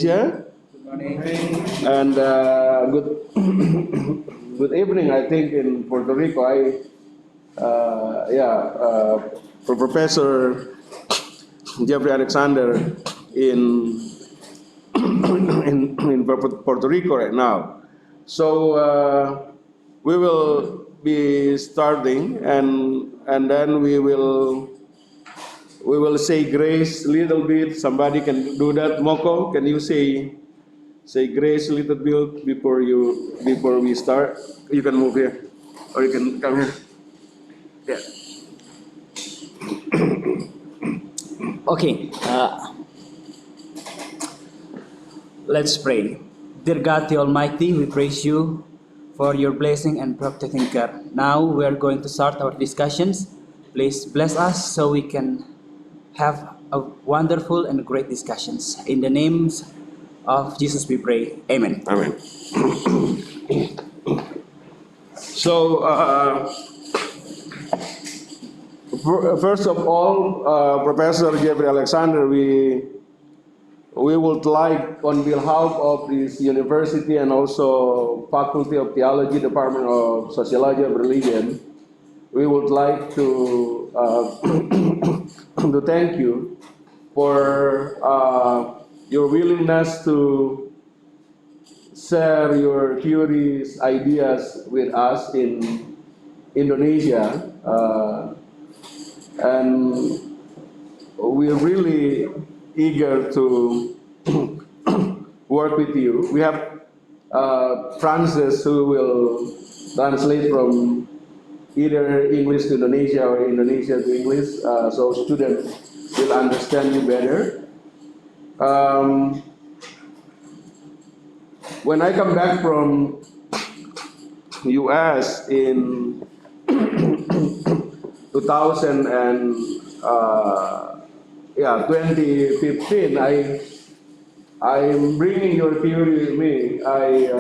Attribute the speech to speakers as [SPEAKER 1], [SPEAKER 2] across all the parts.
[SPEAKER 1] Yeah, and good good evening. I think in Puerto Rico, for Professor Jeffrey Alexander in in Puerto Rico right now. So we will be starting, and then we will say grace a little bit. Somebody can do that. Moko, can you say grace a little bit before we start? You can move here, or you can come here. Yeah.
[SPEAKER 2] Okay, let's pray. Dear God the Almighty, we praise you for your blessing and protecting care. Now we are going to start our discussions. Please bless us so we can have a wonderful and great discussions. In the names of Jesus we pray. Amen.
[SPEAKER 1] Amen. So first of all, Professor Jeffrey Alexander, we would like, on behalf of this university and also Faculty of Theology, Department of Sociology of Religion, we would like to to thank you for your willingness to share your theories, ideas with us in Indonesia, and we're really eager to work with you. We have Francis who will translate from either English to Indonesia or Indonesia to English, so students will understand you better. Um, when I come back from US in 2000 and 2015, I'm bringing your theory with me. I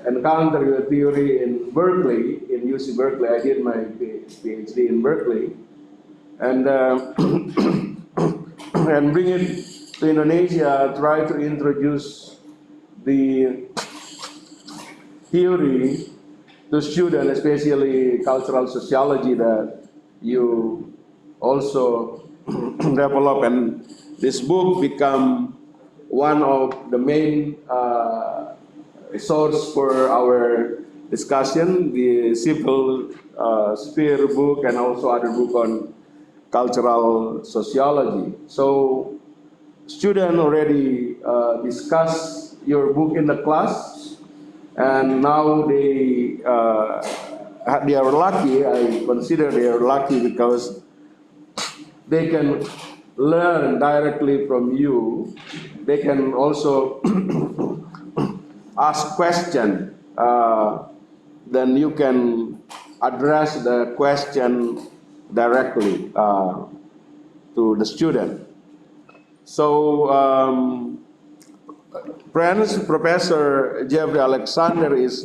[SPEAKER 1] encountered your theory in Berkeley, in UC Berkeley. I did my PhD in Berkeley, and and bring it to Indonesia. Try to introduce the theory to students, especially cultural sociology that you also develop, and this book become one of the main source for our discussion, the civil sphere book and also other book on cultural sociology. So students already discussed your book in the class, and now they are lucky. I consider they are lucky because they can learn directly from you. They can also ask question. Then you can address the question directly to the student. So, friends, Professor Jeffrey Alexander is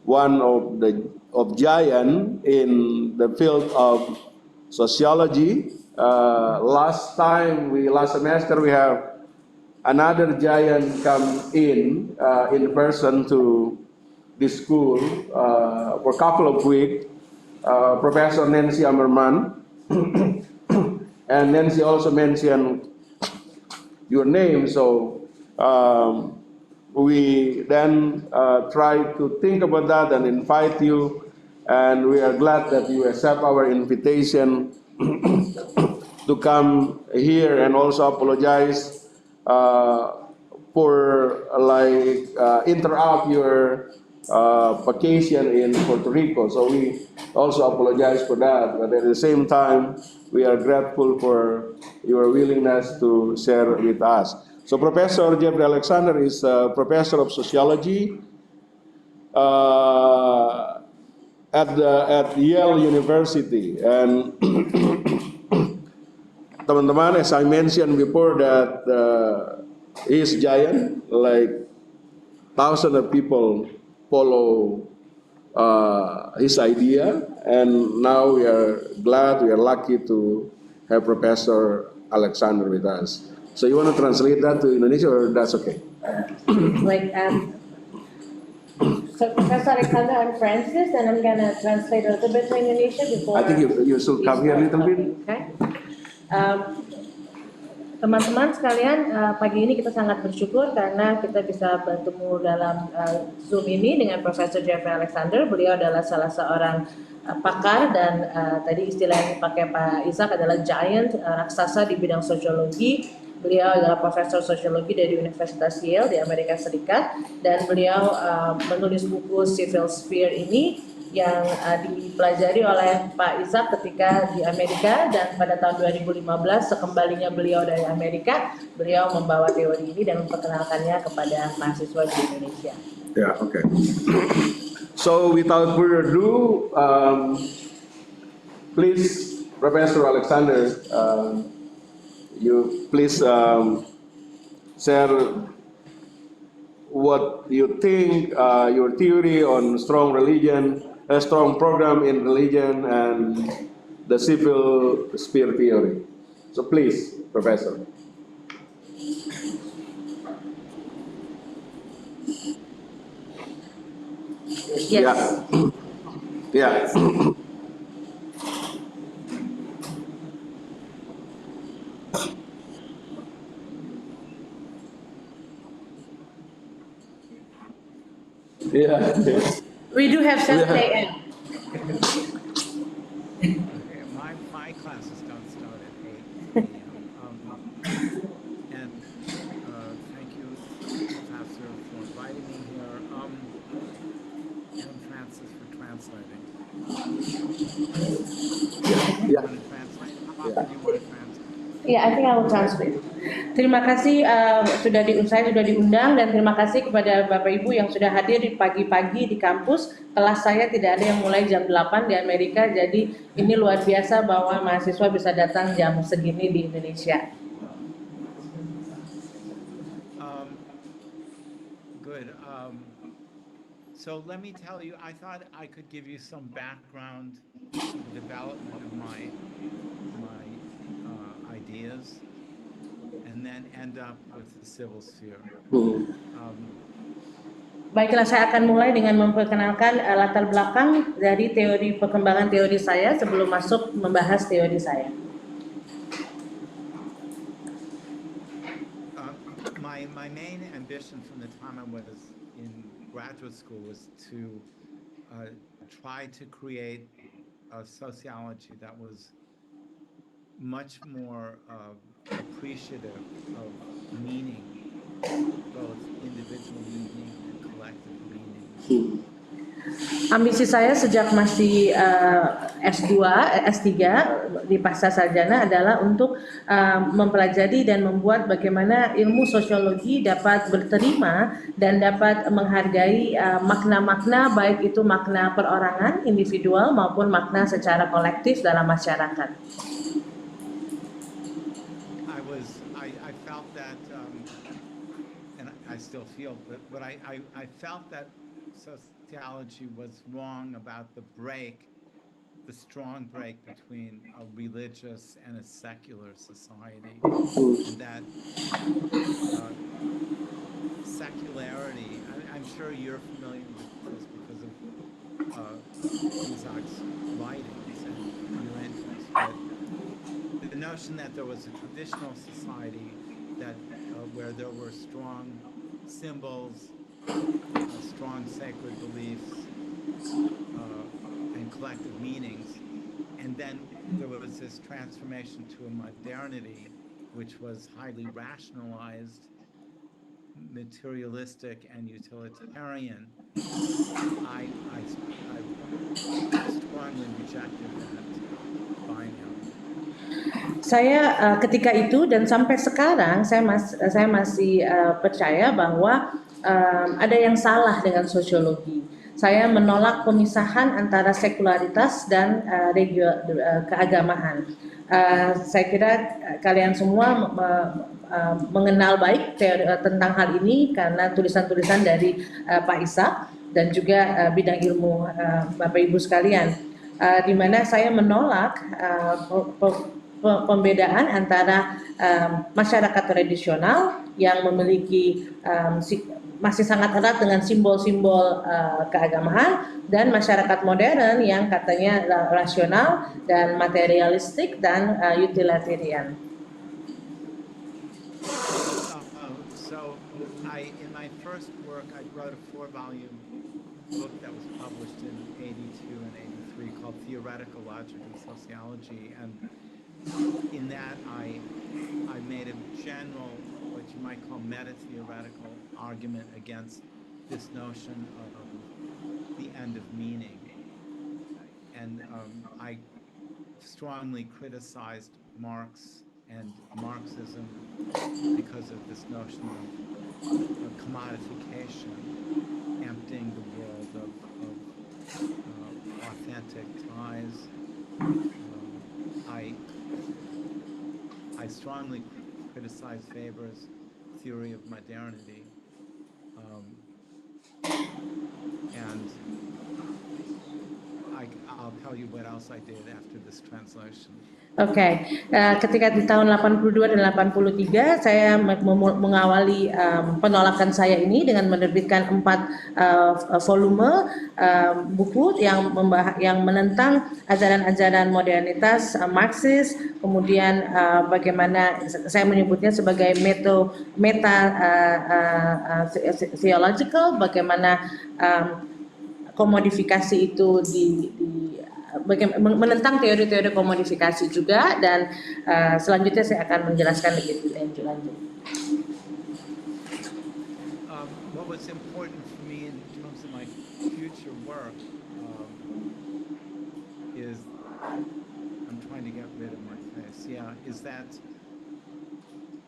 [SPEAKER 1] one of giant in the field of sociology. Last semester we have another giant come in person to this school for a couple of weeks. Professor Nancy Ammerman, and Nancy also mentioned your name. So we then try to think about that and invite you, and we are glad that you accept our invitation to come here, and also apologize for interrupt your vacation in Puerto Rico. So we also apologize for that, but at the same time, we are grateful for your willingness to share with us. So Professor Jeffrey Alexander is a professor of sociology at Yale University, and teman-teman, as I mentioned before, that he is giant, like thousands of people follow his idea, and now we are glad, we are lucky to have Professor Alexander with us. So you want to translate that to Indonesia, or that's okay?
[SPEAKER 3] Like, so Professor Alexander, I'm Francis, and I'm gonna translate a little bit to Indonesia before.
[SPEAKER 1] I think you should come here a little bit.
[SPEAKER 3] Okay. Um, Teman-teman sekalian, pagi ini kita sangat bersyukur karena kita bisa bertemu dalam Zoom ini dengan Profesor Jeffrey Alexander. Beliau adalah salah seorang pakar dan tadi istilah yang dipakai Pak Ishak adalah giant, raksasa di bidang sosiologi. Beliau adalah profesor sosiologi dari Universitas Yale di Amerika Serikat dan beliau menulis buku Civil Sphere ini yang dipelajari oleh Pak Ishak ketika di Amerika, dan pada tahun 2015 sekembalinya beliau dari Amerika, beliau membawa teori ini dan memperkenalkannya kepada mahasiswa di Indonesia.
[SPEAKER 1] Yeah, okay. So without further ado, please, Professor Alexander, you please share what you think, your theory on strong religion, a strong program in religion, and the civil sphere theory. So please, Professor.
[SPEAKER 3] Yes.
[SPEAKER 1] Yeah. Yeah.
[SPEAKER 3] We do have 7
[SPEAKER 1] Yeah.
[SPEAKER 3] a.m.
[SPEAKER 4] Okay, my classes don't start at 8 a.m. And thank you, Professor, for inviting me here. And Francis for translating.
[SPEAKER 1] Yeah.
[SPEAKER 4] You want to translate? How often do you want to translate?
[SPEAKER 3] Yeah, I think I will translate. Terima kasih saya sudah diundang, dan terima kasih kepada Bapak Ibu yang sudah hadir di pagi-pagi di kampus. Kelas saya tidak ada yang mulai jam 8 di Amerika, jadi ini luar biasa bahwa mahasiswa bisa datang jam segini di Indonesia.
[SPEAKER 4] Good. So let me tell you, I thought I could give you some background to the development of my ideas, and then end up with the civil sphere.
[SPEAKER 3] Baiklah, saya akan mulai dengan memperkenalkan latar belakang dari perkembangan teori saya sebelum masuk membahas teori saya.
[SPEAKER 4] My main ambition from the time I was in graduate school was to try to create a sociology that was much more appreciative of meaning, both individual meaning and collective meaning.
[SPEAKER 3] Ambisi saya sejak masih S2, S3 di pasca sarjana adalah untuk mempelajari dan membuat bagaimana ilmu sosiologi dapat berterima dan dapat menghargai makna-makna, baik itu makna perorangan, individual, maupun makna secara kolektif dalam masyarakat.
[SPEAKER 4] I felt that, and I still feel, but I felt that sociology was wrong about the strong break between a religious and a secular society, and that secularity, I'm sure you're familiar with this because of Isaac's writings and your interest, but the notion that there was a traditional society that where there were strong symbols, strong sacred beliefs, and collective meanings, and then there was this transformation to a modernity which was highly rationalized, materialistic, and utilitarian. I strongly rejected that binary.
[SPEAKER 3] Saya ketika itu dan sampai sekarang saya masih percaya bahwa ada yang salah dengan sosiologi. Saya menolak pemisahan antara sekularitas dan keagamaan. Saya kira kalian semua mengenal baik tentang hal ini karena tulisan-tulisan dari Pak Ishak dan juga bidang ilmu Bapak Ibu sekalian, di mana saya menolak pembedaan antara masyarakat tradisional yang memiliki masih sangat erat dengan simbol-simbol keagamaan dan masyarakat modern yang katanya rasional dan materialistik dan utilitarian.
[SPEAKER 4] So in my first work, I wrote a 4-volume book that was published in 82 and 83 called Theoretical Logic and Sociology, and in that I made a general, what you might call meta-theoretical argument against this notion of the end of meaning. And I strongly criticized Marx and Marxism because of this notion of commodification, emptying the world of authentic ties. I strongly criticize Weber's theory of modernity, and I'll tell you what else I did after this translation.
[SPEAKER 3] Oke, ketika di tahun 82 dan 83 saya mengawali penolakan saya ini dengan menerbitkan 4 volume buku yang menentang ajaran-ajaran modernitas Marxis, kemudian bagaimana saya menyebutnya sebagai meta theological, bagaimana komodifikasi itu menentang teori-teori komodifikasi juga, dan selanjutnya saya akan menjelaskan lebih lanjut.
[SPEAKER 4] What was important for me in terms of my future work is, I'm trying to get rid of my face. Yeah, is that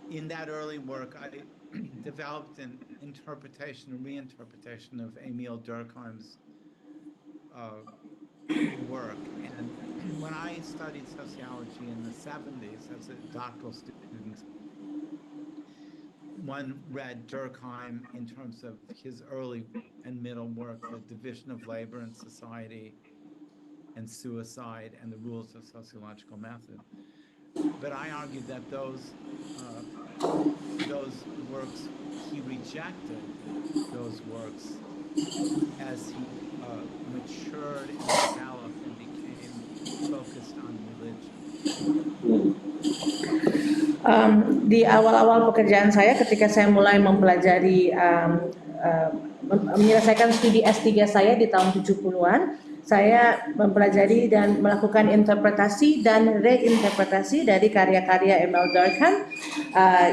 [SPEAKER 4] in that early work I developed an interpretation, a reinterpretation of Emile Durkheim's work. And when I studied sociology in the 70s as a doctoral student, one read Durkheim in terms of his early and middle work, The Division of Labor and Society and Suicide and the Rules of Sociological Method. But I argued that those works, he rejected those works as he matured and developed and became focused on religion.
[SPEAKER 3] Di awal-awal pekerjaan saya, ketika saya mulai mempelajari menyelesaikan studi S3 saya di tahun 70-an, saya mempelajari dan melakukan interpretasi dan reinterpretasi dari karya-karya Emile Durkheim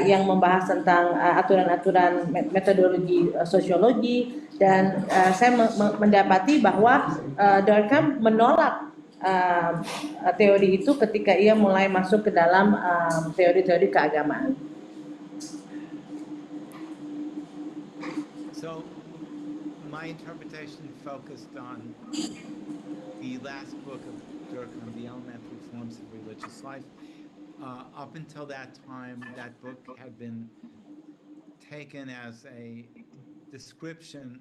[SPEAKER 3] yang membahas tentang aturan-aturan metodologi sosiologi, dan saya mendapati bahwa Durkheim menolak teori itu ketika ia mulai masuk ke dalam teori-teori keagamaan.
[SPEAKER 4] So my interpretation focused on the last book of Durkheim, The Elementary Forms of Religious Life. Up until that time, that book had been taken as a description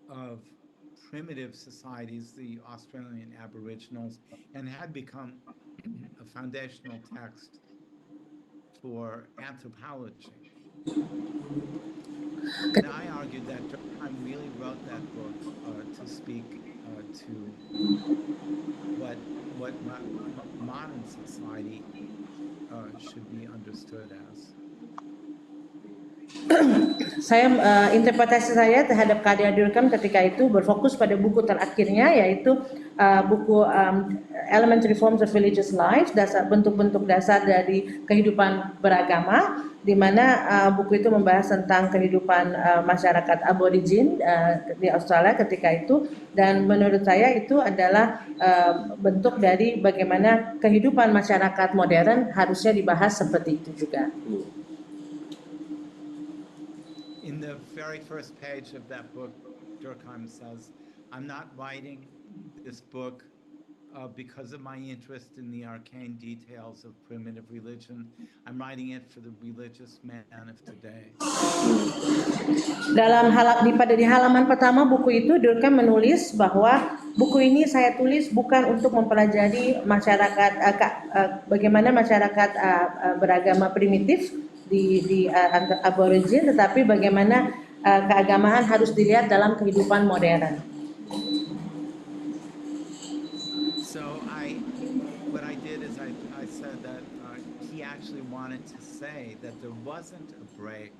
[SPEAKER 4] of primitive societies, the Australian Aboriginals, and had become a foundational text for anthropology. And I argued that Durkheim really wrote that book to speak to what modern society should be understood as.
[SPEAKER 3] Interpretasi saya terhadap karya Durkheim ketika itu berfokus pada buku terakhirnya, yaitu buku Elementary Forms of Religious Life, bentuk-bentuk dasar dari kehidupan beragama, di mana buku itu membahas tentang kehidupan masyarakat aborigin di Australia ketika itu, dan menurut saya itu adalah bentuk dari bagaimana kehidupan masyarakat modern harusnya dibahas seperti itu juga.
[SPEAKER 4] In the very first page of that book, Durkheim says, "I'm not writing this book because of my interest in the arcane details of primitive religion. I'm writing it for the religious man of today."
[SPEAKER 3] Di halaman pertama buku itu, Durkheim menulis bahwa buku ini saya tulis bukan untuk mempelajari masyarakat bagaimana masyarakat beragama primitif di aborigin, tetapi bagaimana keagamaan harus dilihat dalam kehidupan modern.
[SPEAKER 4] So what I did is I said that he actually wanted to say that there wasn't a break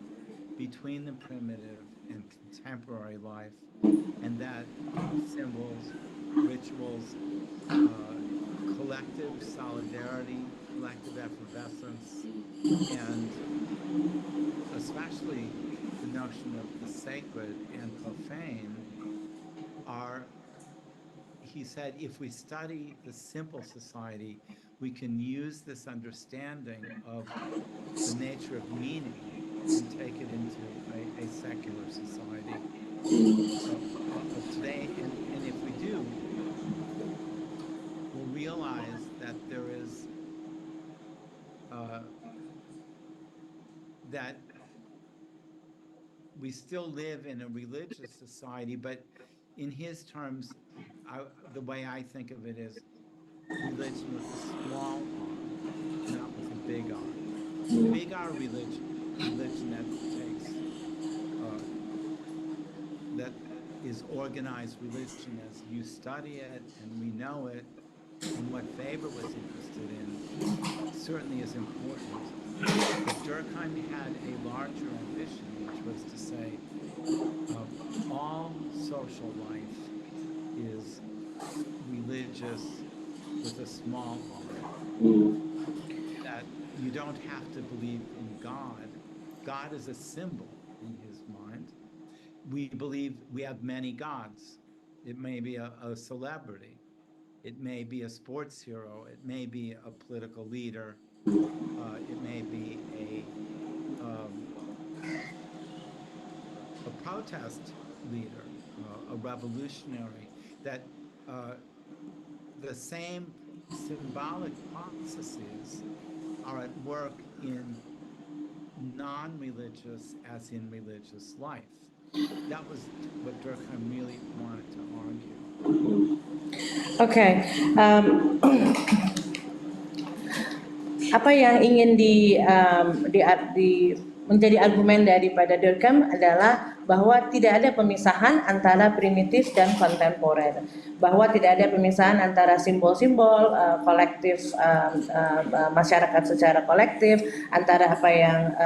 [SPEAKER 4] between the primitive and contemporary life, and that symbols, rituals, collective solidarity, collective effervescence, and especially the notion of the sacred and profane are, he said, if we study the simple society, we can use this understanding of the nature of meaning and take it into a secular society of today. And if we do, we'll realize that there is that we still live in a religious society, but in his terms, the way I think of it is religion with a small R, not with a big R. Big R religion, religion that takes, that is organized religion as you study it and we know it, and what Weber was interested in certainly is important. But Durkheim had a larger ambition, which was to say all social life is religious with a small r. That you don't have to believe in God. God is a symbol in his mind. We believe we have many gods. It may be a celebrity. It may be a sports hero. It may be a political leader. It may be a protest leader, a revolutionary, that the same symbolic processes are at work in non-religious as in religious life. That was what Durkheim really wanted to argue.
[SPEAKER 3] Okay, apa yang ingin menjadi argumen daripada Durkheim adalah bahwa tidak ada pemisahan antara primitif dan kontemporer, bahwa tidak ada pemisahan antara simbol-simbol kolektif, masyarakat secara kolektif, antara apa yang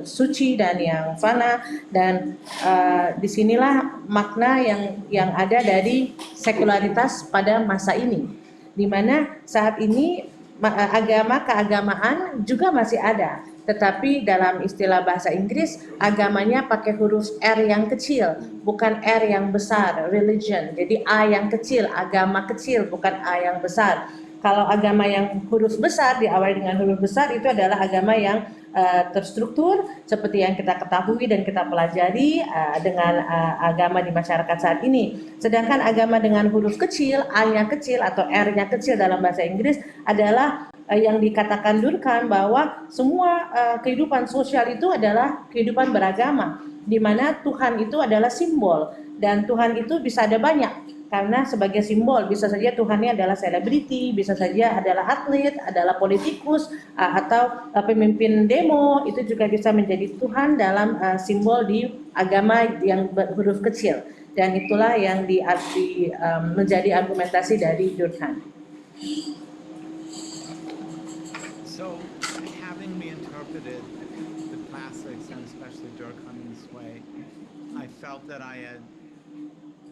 [SPEAKER 3] suci dan yang fana, dan disinilah makna yang ada dari sekularitas pada masa ini, di mana saat ini keagamaan juga masih ada, tetapi dalam istilah bahasa Inggris agamanya pakai huruf R yang kecil, bukan R yang besar, religion. Jadi A yang kecil, agama kecil, bukan A yang besar. Kalau agama yang huruf besar, diawali dengan huruf besar, itu adalah agama yang terstruktur seperti yang kita ketahui dan kita pelajari dengan agama di masyarakat saat ini. Sedangkan agama dengan huruf kecil, A-nya kecil atau R-nya kecil dalam bahasa Inggris adalah yang dikatakan Durkheim bahwa semua kehidupan sosial itu adalah kehidupan beragama, di mana Tuhan itu adalah simbol, dan Tuhan itu bisa ada banyak. Karena sebagai simbol, bisa saja Tuhannya adalah selebriti, bisa saja adalah atlet, adalah politikus, atau pemimpin demo, itu juga bisa menjadi Tuhan dalam simbol di agama yang berhuruf kecil. Dan itulah yang menjadi argumentasi dari Durkheim.
[SPEAKER 4] So, having reinterpreted the classics, and especially Durkheim in this way, I felt that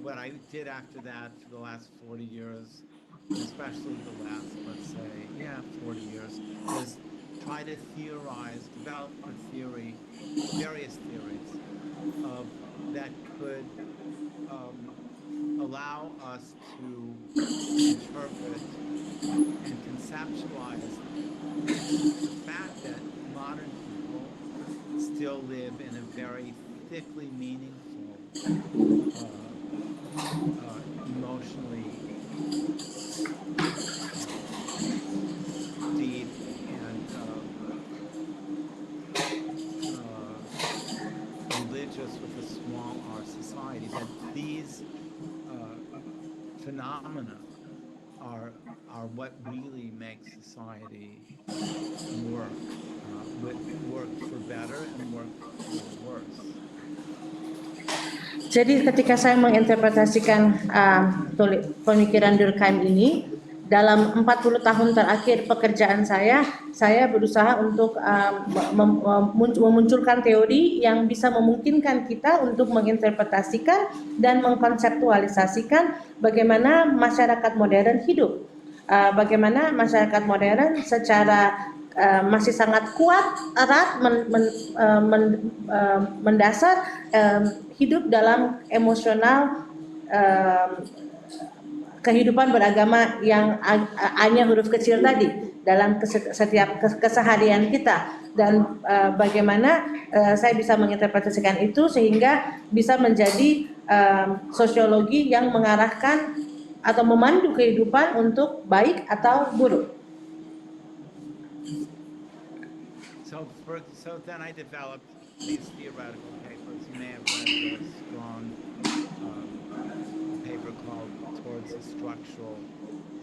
[SPEAKER 4] what I did after that for the last 40 years, especially the last, let's say, 40 years, was try to theorize, develop a theory, various theories that could allow us to interpret and conceptualize the fact that modern people still live in a very thickly meaningful, emotionally deep and religious with a small r society, that these phenomena are what really makes society work, work for better and work for worse.
[SPEAKER 3] Jadi ketika saya menginterpretasikan pemikiran Durkheim ini, dalam 40 tahun terakhir pekerjaan saya berusaha untuk memunculkan teori yang bisa memungkinkan kita untuk menginterpretasikan dan mengkonseptualisasikan bagaimana masyarakat modern hidup. Bagaimana masyarakat modern secara masih sangat kuat, erat, mendasar, hidup dalam emosional kehidupan beragama yang hanya huruf kecil tadi dalam setiap keseharian kita, dan bagaimana saya bisa menginterpretasikan itu sehingga bisa menjadi sosiologi yang mengarahkan atau memandu kehidupan untuk baik atau buruk.
[SPEAKER 4] So then I developed these theoretical papers. You may have read the strong paper called Towards a Structural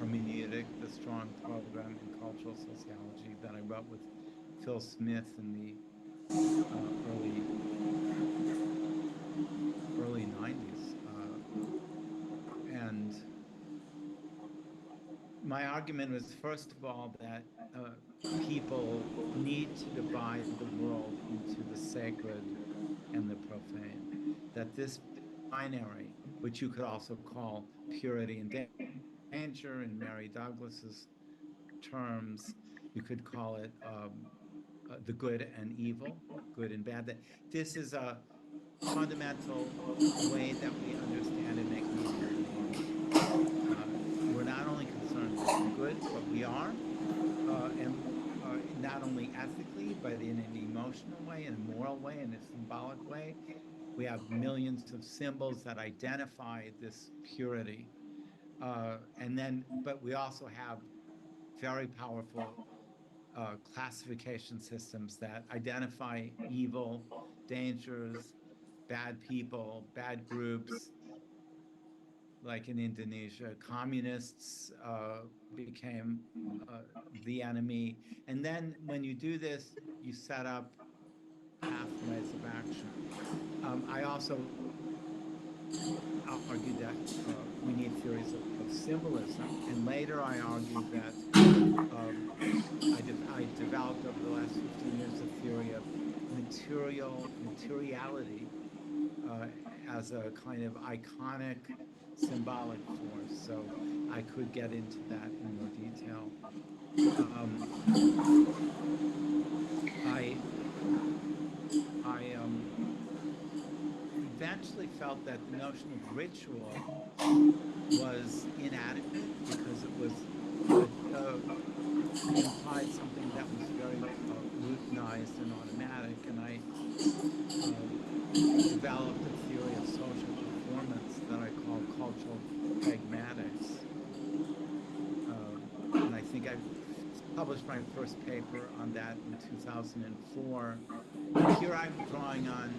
[SPEAKER 4] Hermeneutic, the Strong Program in Cultural Sociology, that I wrote with Phil Smith in the early 90s. And my argument was, first of all, that people need to divide the world into the sacred and the profane. That this binary, which you could also call purity and danger in Mary Douglas's terms, you could call it the good and evil, good and bad. That this is a fundamental way that we understand and make meaning. We're not only concerned with the good, but we are, and not only ethically, but in an emotional way, in a moral way, in a symbolic way. We have millions of symbols that identify this purity, but we also have very powerful classification systems that identify evil, dangers, bad people, bad groups. Like in Indonesia, communists became the enemy. And then when you do this, you set up pathways of action. I also argued that we need theories of symbolism. And later I argued that I developed over the last 15 years a theory of materiality as a kind of iconic symbolic force, so I could get into that in more detail. I eventually felt that the notion of ritual was inadequate because it was implied something that was very routinized and automatic, and I developed a theory of social performance that I call cultural pragmatics. And I think I published my first paper on that in 2004. Here I'm drawing on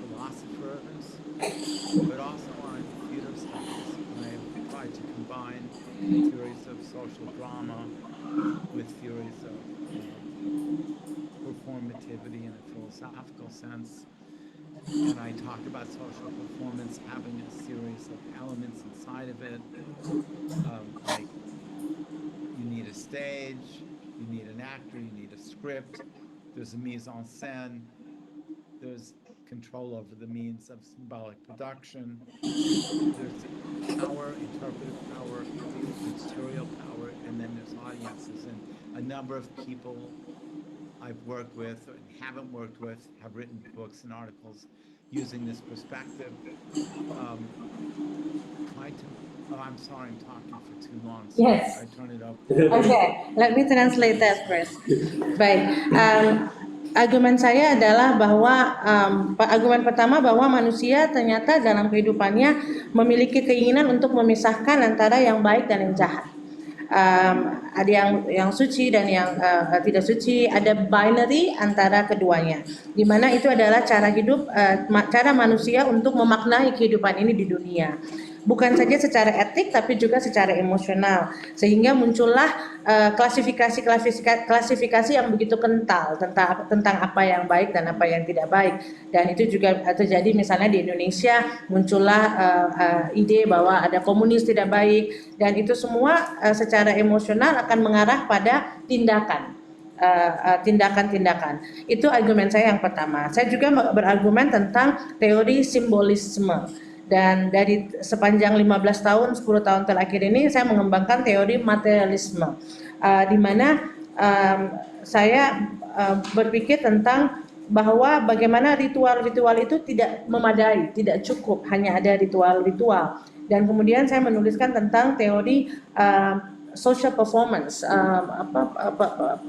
[SPEAKER 4] philosophers, but also on theater studies. And I've tried to combine theories of social drama with theories of performativity in a philosophical sense. And I talk about social performance having a series of elements inside of it, like you need a stage, you need an actor, you need a script, there's a mise en scène, there's control over the means of symbolic production, there's power, interpretive power, material power, and then there's audiences. And a number of people I've worked with and haven't worked with have written books and articles using this perspective. I'm sorry, I'm talking for too long, so
[SPEAKER 3] Yes.
[SPEAKER 4] I turn it over.
[SPEAKER 3] Okay, let me translate that first. Baik, argumen saya adalah bahwa argumen pertama bahwa manusia ternyata dalam kehidupannya memiliki keinginan untuk memisahkan antara yang baik dan yang jahat. ada yang suci dan yang tidak suci, ada binary antara keduanya, di mana itu adalah cara hidup, cara manusia untuk memaknai kehidupan ini di dunia, bukan saja secara etik tapi juga secara emosional, sehingga muncullah klasifikasi yang begitu kental tentang apa yang baik dan apa yang tidak baik. Dan itu juga terjadi misalnya di Indonesia, muncullah ide bahwa ada komunis tidak baik, dan itu semua secara emosional akan mengarah pada tindakan-tindakan. Itu argumen saya yang pertama. Saya juga berargumen tentang teori simbolisme. Dan dari sepanjang 15 tahun, 10 tahun terakhir ini saya mengembangkan teori materialisme, di mana saya berpikir tentang bahwa bagaimana ritual-ritual itu tidak memadai, tidak cukup hanya ada ritual-ritual. Dan kemudian saya menuliskan tentang teori social performance,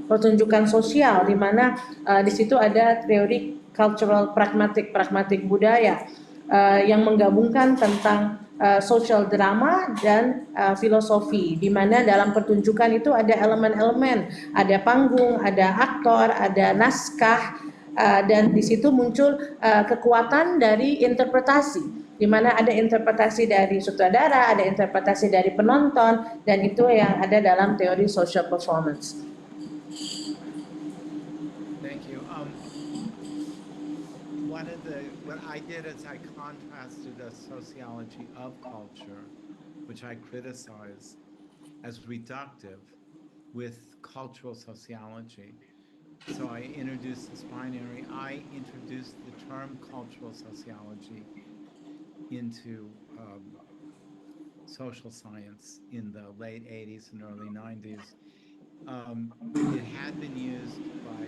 [SPEAKER 3] pertunjukan sosial, di mana di situ ada teori cultural pragmatic budaya, yang menggabungkan tentang social drama dan filosofi, di mana dalam pertunjukan itu ada elemen-elemen, ada panggung, ada aktor, ada naskah, dan di situ muncul kekuatan dari interpretasi, di mana ada interpretasi dari sutradara, ada interpretasi dari penonton, dan itu yang ada dalam teori social performance.
[SPEAKER 4] Thank you. What I did is I contrasted a sociology of culture, which I criticize as reductive, with cultural sociology. So I introduced this binary. I introduced the term cultural sociology into social science in the late 80s and early 90s. It had been used by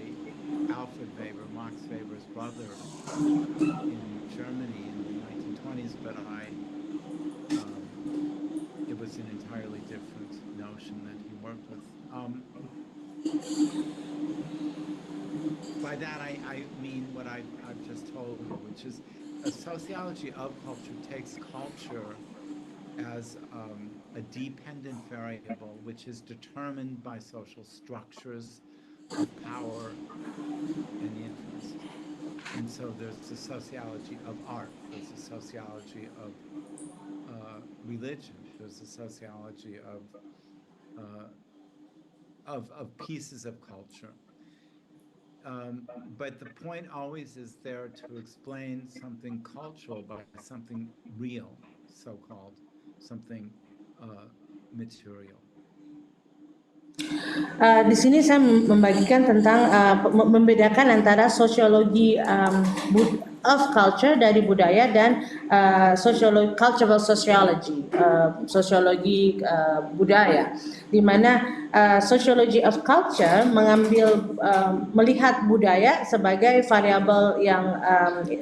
[SPEAKER 4] Alfred Weber, Max Weber's brother, in Germany in the 1920s, but it was an entirely different notion that he worked with. By that I mean what I've just told you, which is a sociology of culture takes culture as a dependent variable, which is determined by social structures of power and interest. And so there's a sociology of art, there's a sociology of religion, there's a sociology of pieces of culture. But the point always is there to explain something cultural by something real, so-called, something material.
[SPEAKER 3] Di sini saya membagikan tentang membedakan antara sosiologi of culture dari budaya dan cultural sociology, sosiologi budaya, di mana sociology of culture mengambil melihat budaya sebagai variabel yang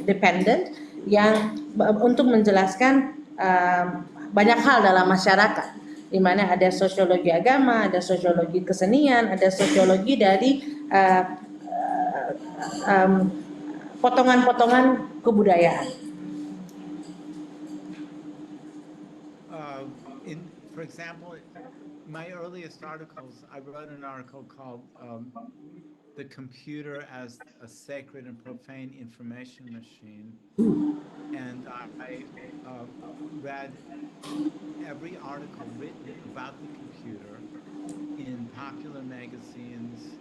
[SPEAKER 3] dependent, yang untuk menjelaskan banyak hal dalam masyarakat, di mana ada sosiologi agama, ada sosiologi kesenian, ada sosiologi dari potongan-potongan kebudayaan.
[SPEAKER 4] For example, my earliest articles, I wrote an article called "The Computer as a Sacred and Profane Information Machine," and I read every article written about the computer in popular magazines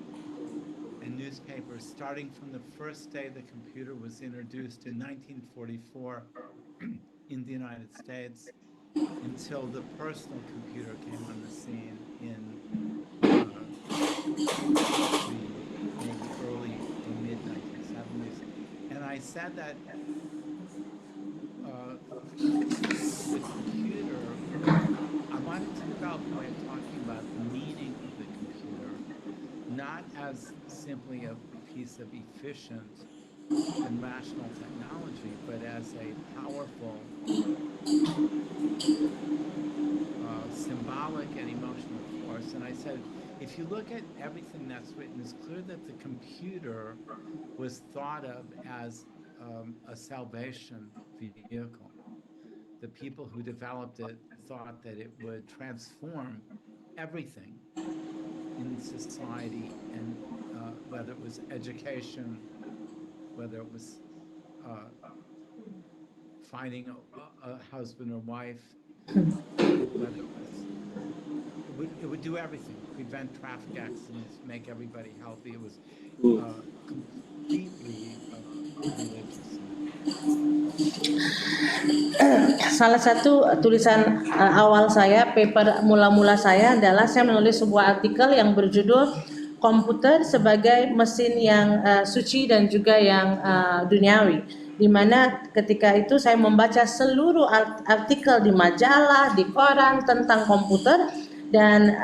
[SPEAKER 4] and newspapers, starting from the first day the computer was introduced in 1944 in the United States until the personal computer came on the scene in maybe early or mid 1970s. And I said that the computer, I wanted to develop a way of talking about the meaning of the computer, not as simply a piece of efficient and rational technology, but as a powerful symbolic and emotional force. And I said, if you look at everything that's written, it's clear that the computer was thought of as a salvation vehicle. The people who developed it thought that it would transform everything in society, and whether it was education, whether it was finding a husband or wife, whether it would do everything, prevent traffic accidents, make everybody healthy. It was completely religious.
[SPEAKER 3] Salah satu tulisan awal saya, paper mula-mula saya adalah saya menulis sebuah artikel yang berjudul komputer sebagai mesin yang suci dan juga yang duniawi, di mana ketika itu saya membaca seluruh artikel di majalah, di koran tentang komputer. Dan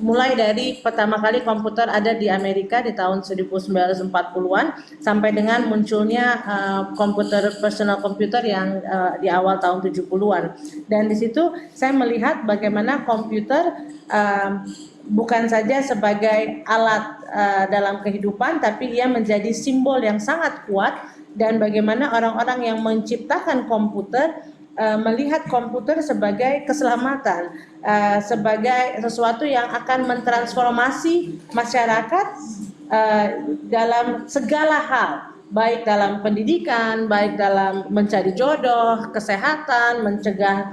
[SPEAKER 3] mulai dari pertama kali komputer ada di Amerika di tahun 1940-an sampai dengan munculnya komputer personal computer yang di awal tahun 70-an. Dan di situ saya melihat bagaimana komputer bukan saja sebagai alat dalam kehidupan, tapi ia menjadi simbol yang sangat kuat, dan bagaimana orang-orang yang menciptakan komputer melihat komputer sebagai keselamatan, sebagai sesuatu yang akan mentransformasi masyarakat dalam segala hal, baik dalam pendidikan, baik dalam mencari jodoh, kesehatan, mencegah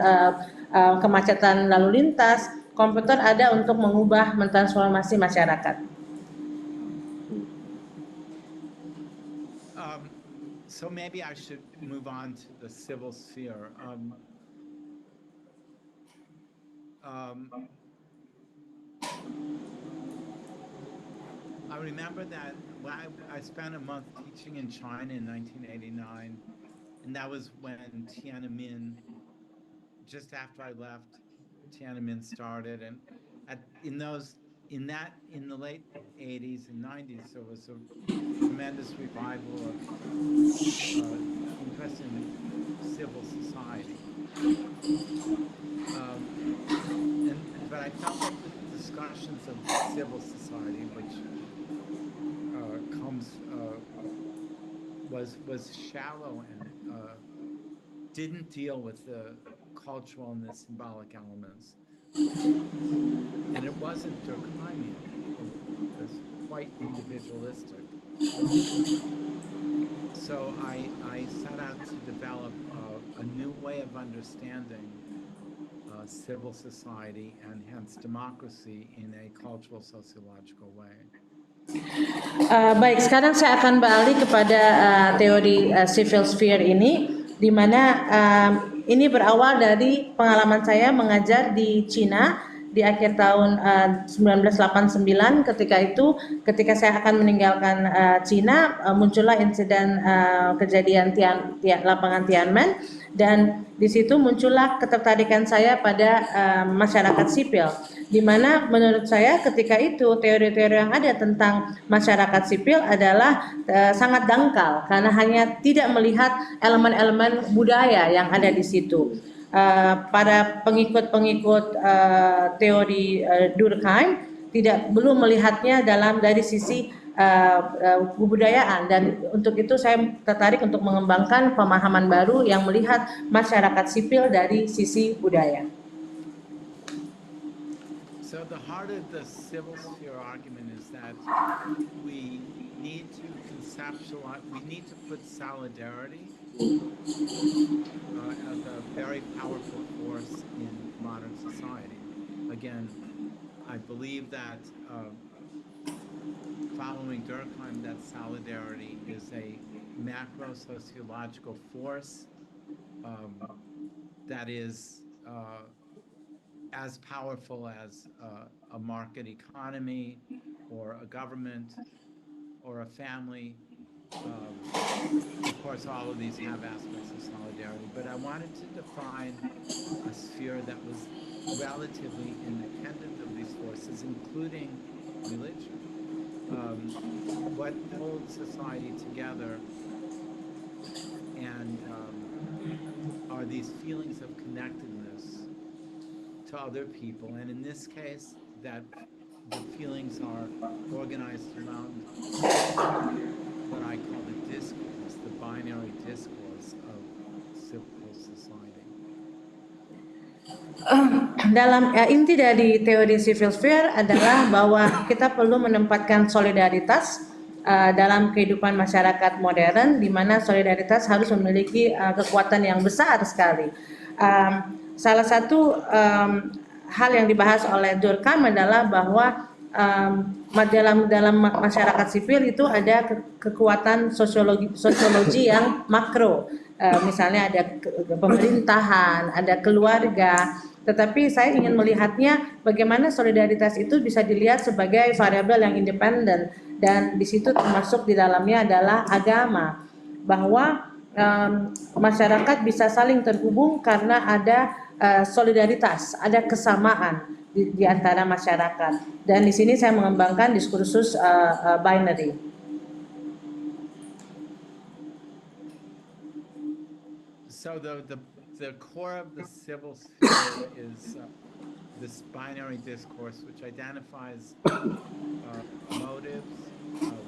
[SPEAKER 3] kemacetan lalu lintas. Komputer ada untuk mengubah, mentransformasi masyarakat.
[SPEAKER 4] So maybe I should move on to the civil sphere. I remember that I spent a month teaching in China in 1989, and that was when Tiananmen, just after I left, Tiananmen started, and in the late 80s and 90s, there was a tremendous revival of interest in civil society. But I felt like the discussions of civil society, which was shallow and didn't deal with the cultural and the symbolic elements. And it wasn't Durkheimian. It was quite individualistic. So I set out to develop a new way of understanding civil society and hence democracy in a cultural sociological way.
[SPEAKER 3] Baik, sekarang saya akan beralih kepada teori civil sphere ini, di mana ini berawal dari pengalaman saya mengajar di Cina di akhir tahun 1989. Ketika saya akan meninggalkan Cina, muncullah insiden kejadian lapangan Tiananmen, dan di situ muncullah ketertarikan saya pada masyarakat sipil, di mana menurut saya ketika itu teori-teori yang ada tentang masyarakat sipil adalah sangat dangkal karena hanya tidak melihat elemen-elemen budaya yang ada di situ. Para pengikut-pengikut teori Durkheim belum melihatnya dari sisi kebudayaan, dan untuk itu saya tertarik untuk mengembangkan pemahaman baru yang melihat masyarakat sipil dari sisi budaya.
[SPEAKER 4] So the heart of the civil sphere argument is that we need to conceptualize, we need to put solidarity as a very powerful force in modern society. Again, I believe that following Durkheim, that solidarity is a macro sociological force that is as powerful as a market economy or a government or a family. Of course, all of these have aspects of solidarity, but I wanted to define a sphere that was relatively independent of these forces, including religion. What holds society together and are these feelings of connectedness to other people, and in this case, that the feelings are organized around what I call the discourse, the binary discourse of civil society.
[SPEAKER 3] dalam inti dari teori civil sphere adalah bahwa kita perlu menempatkan solidaritas dalam kehidupan masyarakat modern, di mana solidaritas harus memiliki kekuatan yang besar sekali. Salah satu hal yang dibahas oleh Durkheim adalah bahwa dalam masyarakat sipil itu ada kekuatan sosiologi yang makro. Misalnya ada pemerintahan, ada keluarga, tetapi saya ingin melihatnya bagaimana solidaritas itu bisa dilihat sebagai variabel yang independen, dan di situ termasuk di dalamnya adalah agama, bahwa masyarakat bisa saling terhubung karena ada solidaritas, ada kesamaan di antara masyarakat, dan di sini saya mengembangkan diskursus binary.
[SPEAKER 4] So the core of the civil sphere is this binary discourse, which identifies motives,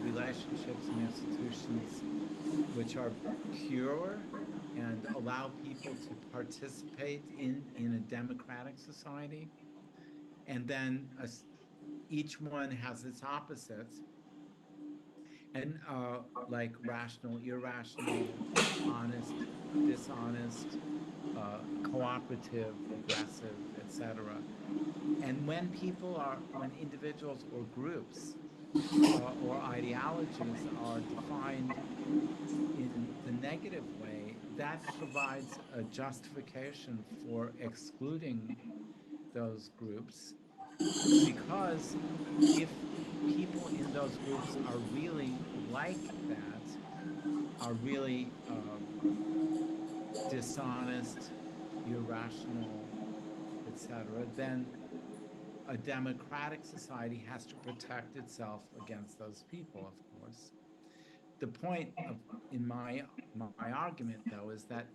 [SPEAKER 4] relationships, and institutions which are pure and allow people to participate in a democratic society. And then each one has its opposites. And like rational, irrational, honest, dishonest, cooperative, aggressive, etc. And when individuals or groups or ideologies are defined in the negative way, that provides a justification for excluding those groups, because if people in those groups are really like that, are really dishonest, irrational, etc., then a democratic society has to protect itself against those people, of course. The point in my argument, though, is that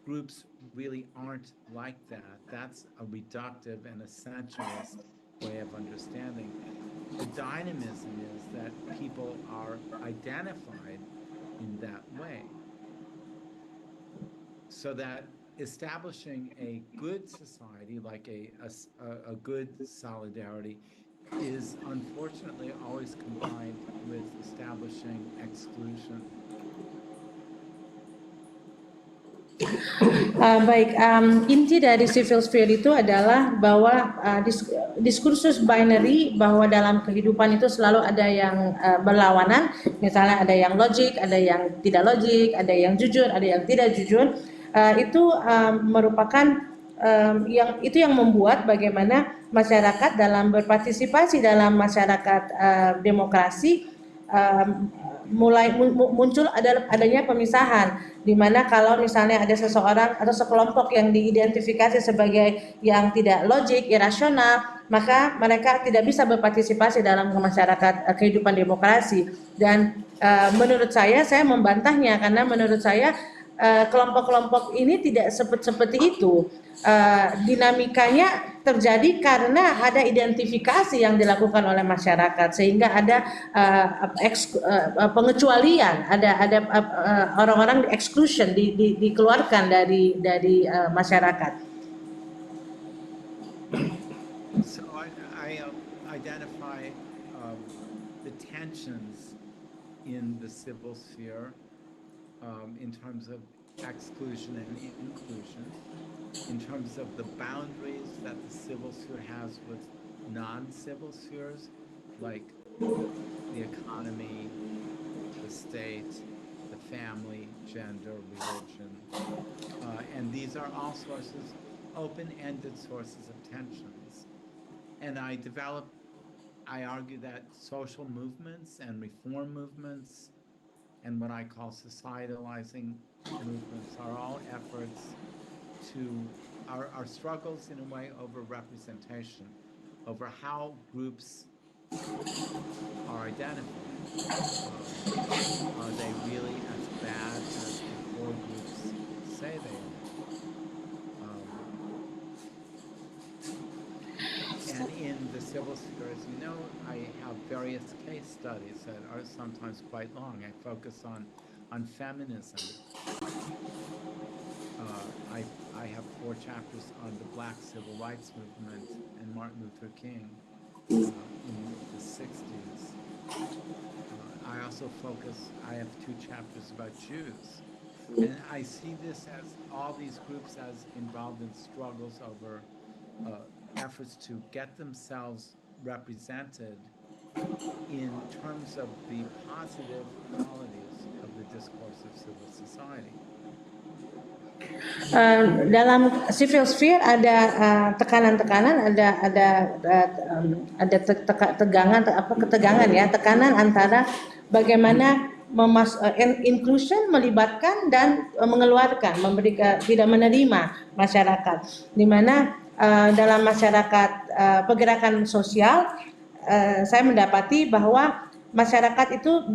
[SPEAKER 4] groups really aren't like that. That's a reductive and essentialist way of understanding. The dynamism is that people are identified in that way, so that establishing a good society, like a good solidarity, is unfortunately always combined with establishing exclusion.
[SPEAKER 3] Baik, inti dari civil sphere itu adalah bahwa diskursus binary, bahwa dalam kehidupan itu selalu ada yang berlawanan, misalnya ada yang logik, ada yang tidak logik, ada yang jujur, ada yang tidak jujur. Itu merupakan yang membuat bagaimana masyarakat dalam berpartisipasi dalam masyarakat demokrasi mulai muncul adanya pemisahan, di mana kalau misalnya ada seseorang atau sekelompok yang diidentifikasi sebagai yang tidak logik, irasional, maka mereka tidak bisa berpartisipasi dalam masyarakat kehidupan demokrasi. Dan menurut saya membantahnya, karena menurut saya kelompok-kelompok ini tidak seperti itu. Dinamikanya terjadi karena ada identifikasi yang dilakukan oleh masyarakat, sehingga ada pengecualian, ada orang-orang exclusion, dikeluarkan dari masyarakat.
[SPEAKER 4] So I identify the tensions in the civil sphere in terms of exclusion and inclusion, in terms of the boundaries that the civil sphere has with non-civil spheres, like the economy, the state, the family, gender, religion. And these are all sources, open-ended sources of tensions. And I argue that social movements and reform movements and what I call societalizing movements are all efforts are struggles in a way over representation, over how groups are identified. Are they really as bad as the core groups say they are? And in the civil sphere, as you know, I have various case studies that are sometimes quite long. I focus on feminism, I have 4 chapters on the Black Civil Rights Movement and Martin Luther King in the 60s. I also I have 2 chapters about Jews. And I see this as all these groups as involved in struggles over efforts to get themselves represented in terms of the positive qualities of the discourse of civil society.
[SPEAKER 3] Dalam civil sphere ada tekanan-tekanan, ada tegangan, ketegangan ya, tekanan antara bagaimana inclusion melibatkan dan mengeluarkan, tidak menerima masyarakat, di mana dalam masyarakat pergerakan sosial saya mendapati bahwa masyarakat itu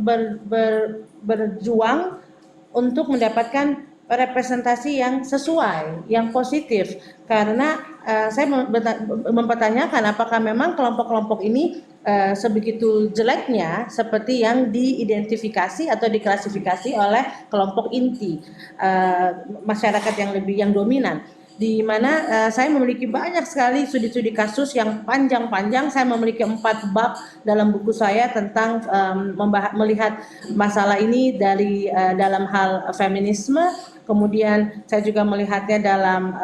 [SPEAKER 3] berjuang untuk mendapatkan representasi yang sesuai, yang positif, karena saya mempertanyakan apakah memang kelompok-kelompok ini sebegitu jeleknya seperti yang diidentifikasi atau diklasifikasi oleh kelompok inti masyarakat yang dominan, di mana saya memiliki banyak sekali studi-studi kasus yang panjang-panjang. Saya memiliki 4 bab dalam buku saya tentang melihat masalah ini dari dalam hal feminisme. Kemudian saya juga melihatnya dalam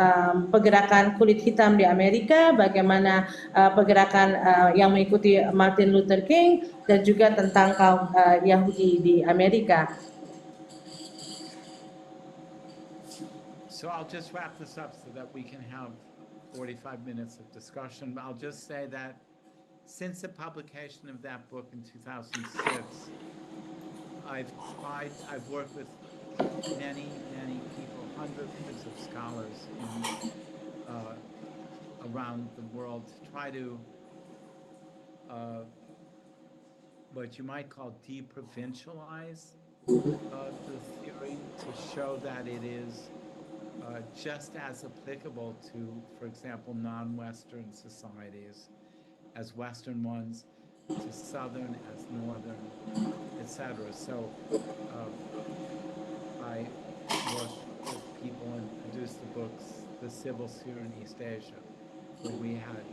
[SPEAKER 3] pergerakan kulit hitam di Amerika, bagaimana pergerakan yang mengikuti Martin Luther King, dan juga tentang kaum Yahudi di Amerika.
[SPEAKER 4] So I'll just wrap this up so that we can have 45 minutes of discussion. I'll just say that since the publication of that book in 2006, I've worked with many people, hundreds of scholars around the world to try to what you might call deprovincialize the theory, to show that it is just as applicable to, for example, non-Western societies as Western ones, to Southern as Northern, etc. So I worked with people and produced the books, The Civil Sphere in East Asia, where we had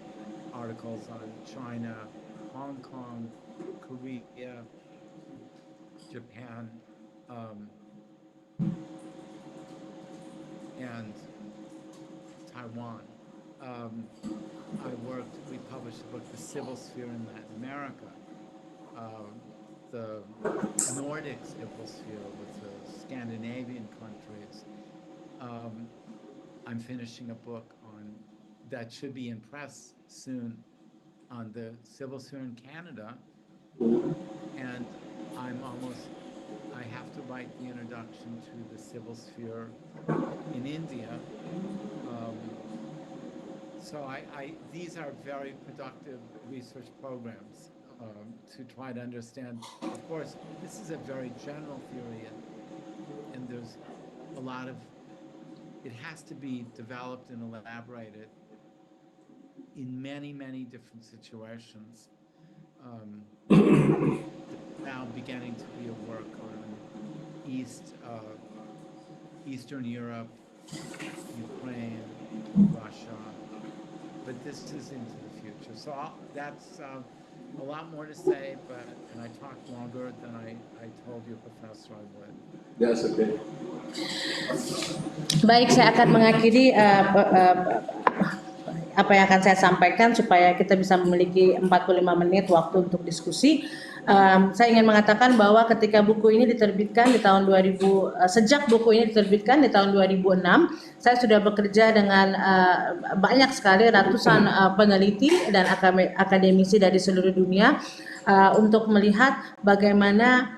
[SPEAKER 4] articles on China, Hong Kong, Korea, Japan, and Taiwan. We published the book, The Civil Sphere in Latin America, the Nordic civil sphere with the Scandinavian countries. I'm finishing a book that should be in press soon on the civil sphere in Canada, and I have to write the introduction to the civil sphere in India. So these are very productive research programs to try to understand. Of course, this is a very general theory, and there's a lot of, it has to be developed and elaborated in many different situations. Now beginning to be a work on Eastern Europe, Ukraine, Russia, but this is into the future. So that's a lot more to say, and I talked longer than I told you, Professor, I would.
[SPEAKER 1] That's okay.
[SPEAKER 3] Baik, saya akan mengakhiri apa yang akan saya sampaikan supaya kita bisa memiliki 45 menit waktu untuk diskusi. Saya ingin mengatakan bahwa ketika buku ini diterbitkan di tahun 2000, sejak buku ini diterbitkan di tahun 2006, saya sudah bekerja dengan banyak sekali ratusan peneliti dan akademisi dari seluruh dunia untuk melihat bagaimana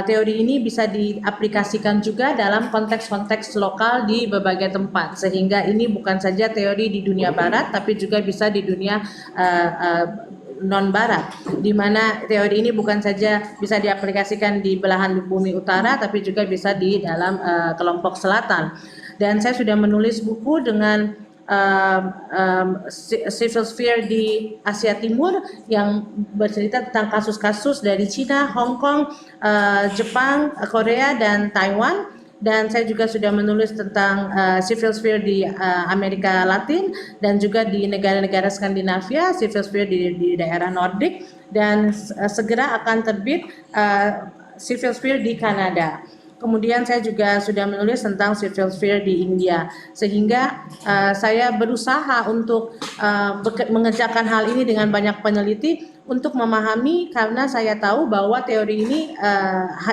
[SPEAKER 3] teori ini bisa diaplikasikan juga dalam konteks-konteks lokal di berbagai tempat, sehingga ini bukan saja teori di dunia barat tapi juga bisa di dunia non barat, di mana teori ini bukan saja bisa diaplikasikan di belahan bumi utara tapi juga bisa di dalam kelompok selatan. Dan saya sudah menulis buku dengan civil sphere di Asia Timur yang bercerita tentang kasus-kasus dari China, Hong Kong, Jepang, Korea, dan Taiwan, dan saya juga sudah menulis tentang civil sphere di Amerika Latin dan juga di negara-negara Skandinavia, civil sphere di daerah Nordik, dan segera akan terbit civil sphere di Kanada. Kemudian saya juga sudah menulis tentang civil sphere di India, sehingga saya berusaha untuk mengerjakan hal ini dengan banyak peneliti untuk memahami, karena saya tahu bahwa teori ini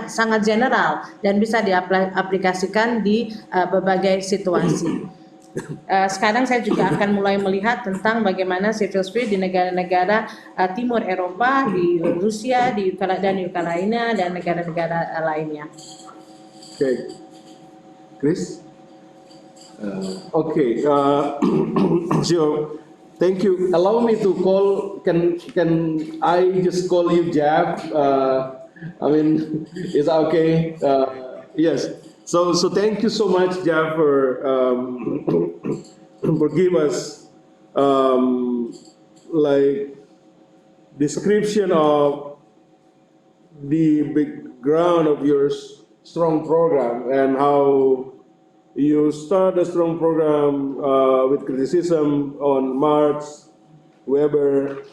[SPEAKER 3] sangat general dan bisa diaplikasikan di berbagai situasi. Sekarang saya juga akan mulai melihat tentang bagaimana civil sphere di negara-negara Timur Eropa, di Rusia, di Ukraina dan negara-negara lainnya.
[SPEAKER 1] Okay, Chris. Okay. So, thank you. Allow me to call. Can I just call you Jab? I mean, is that okay? Yes. So thank you so much, Jab, for give us like description of the background of your strong program and how you start a strong program with criticism on Marx, Weber,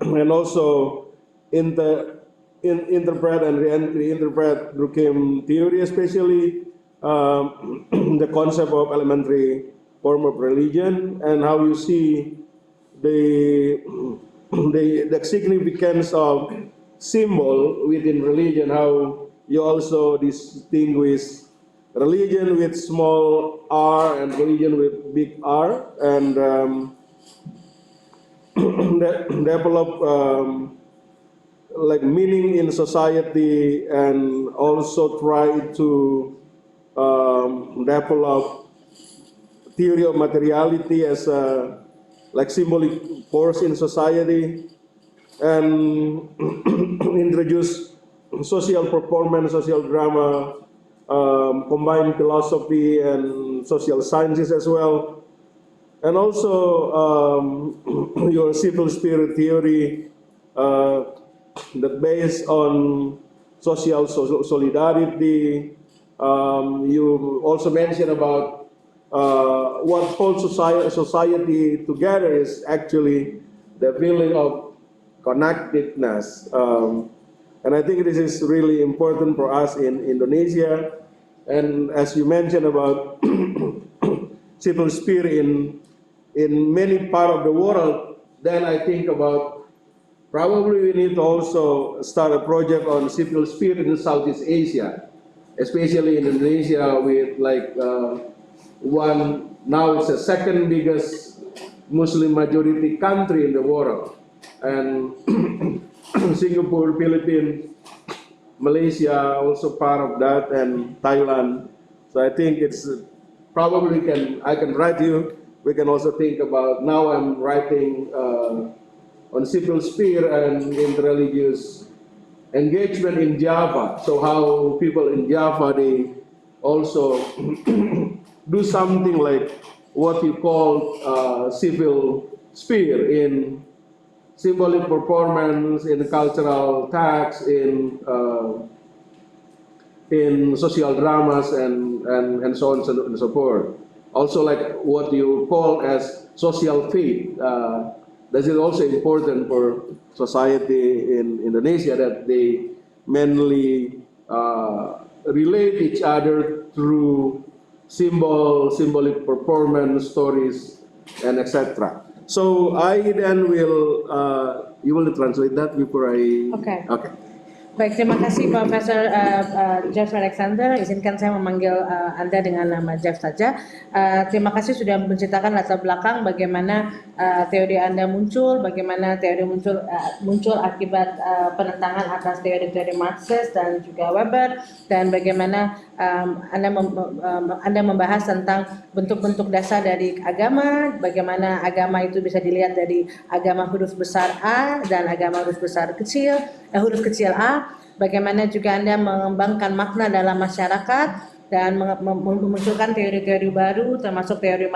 [SPEAKER 1] and also interpret and reinterpret Durkheim theory, especially the concept of elementary form of religion, and how you see the significance of symbol within religion, how you also distinguish religion with small r and religion with big R, and develop like meaning in society, and also try to develop theory of materiality as a like symbolic force in society, and introduce social performance, social drama, combined philosophy and social sciences as well, and also your civil spirit theory that based on social solidarity. You also mentioned about what holds society together is actually the feeling of connectedness. And I think this is really important for us in Indonesia. And as you mentioned about civil spirit in many parts of the world, then I think about probably we need to also start a project on civil spirit in Southeast Asia, especially in Indonesia with like now it's the second biggest Muslim majority country in the world. And Singapore, Philippines, Malaysia also part of that, and Thailand. So I think it's probably I can write you. We can also think about, now I'm writing on civil sphere and interreligious engagement in Java. So how people in Java, they also do something like what you call civil sphere in symbolic performance, in cultural tax, in social dramas, and so on and so forth. Also, like what you call as social faith. That is also important for society in Indonesia, that they mainly relate each other through symbolic performance, stories, and etc. So I then will, you will translate that before I...
[SPEAKER 3] Okay.
[SPEAKER 1] Okay.
[SPEAKER 3] Baik, terima kasih Profesor Jeff Alexander. Izinkan saya memanggil Anda dengan nama Jeff saja. Terima kasih sudah menceritakan latar belakang bagaimana teori Anda muncul, bagaimana teori muncul akibat penentangan atas teori-teori Marxist dan juga Weber, dan bagaimana Anda membahas tentang bentuk-bentuk dasar dari agama, bagaimana agama itu bisa dilihat dari agama huruf besar A dan agama huruf kecil A, bagaimana juga Anda mengembangkan makna dalam masyarakat dan memunculkan teori-teori baru termasuk teori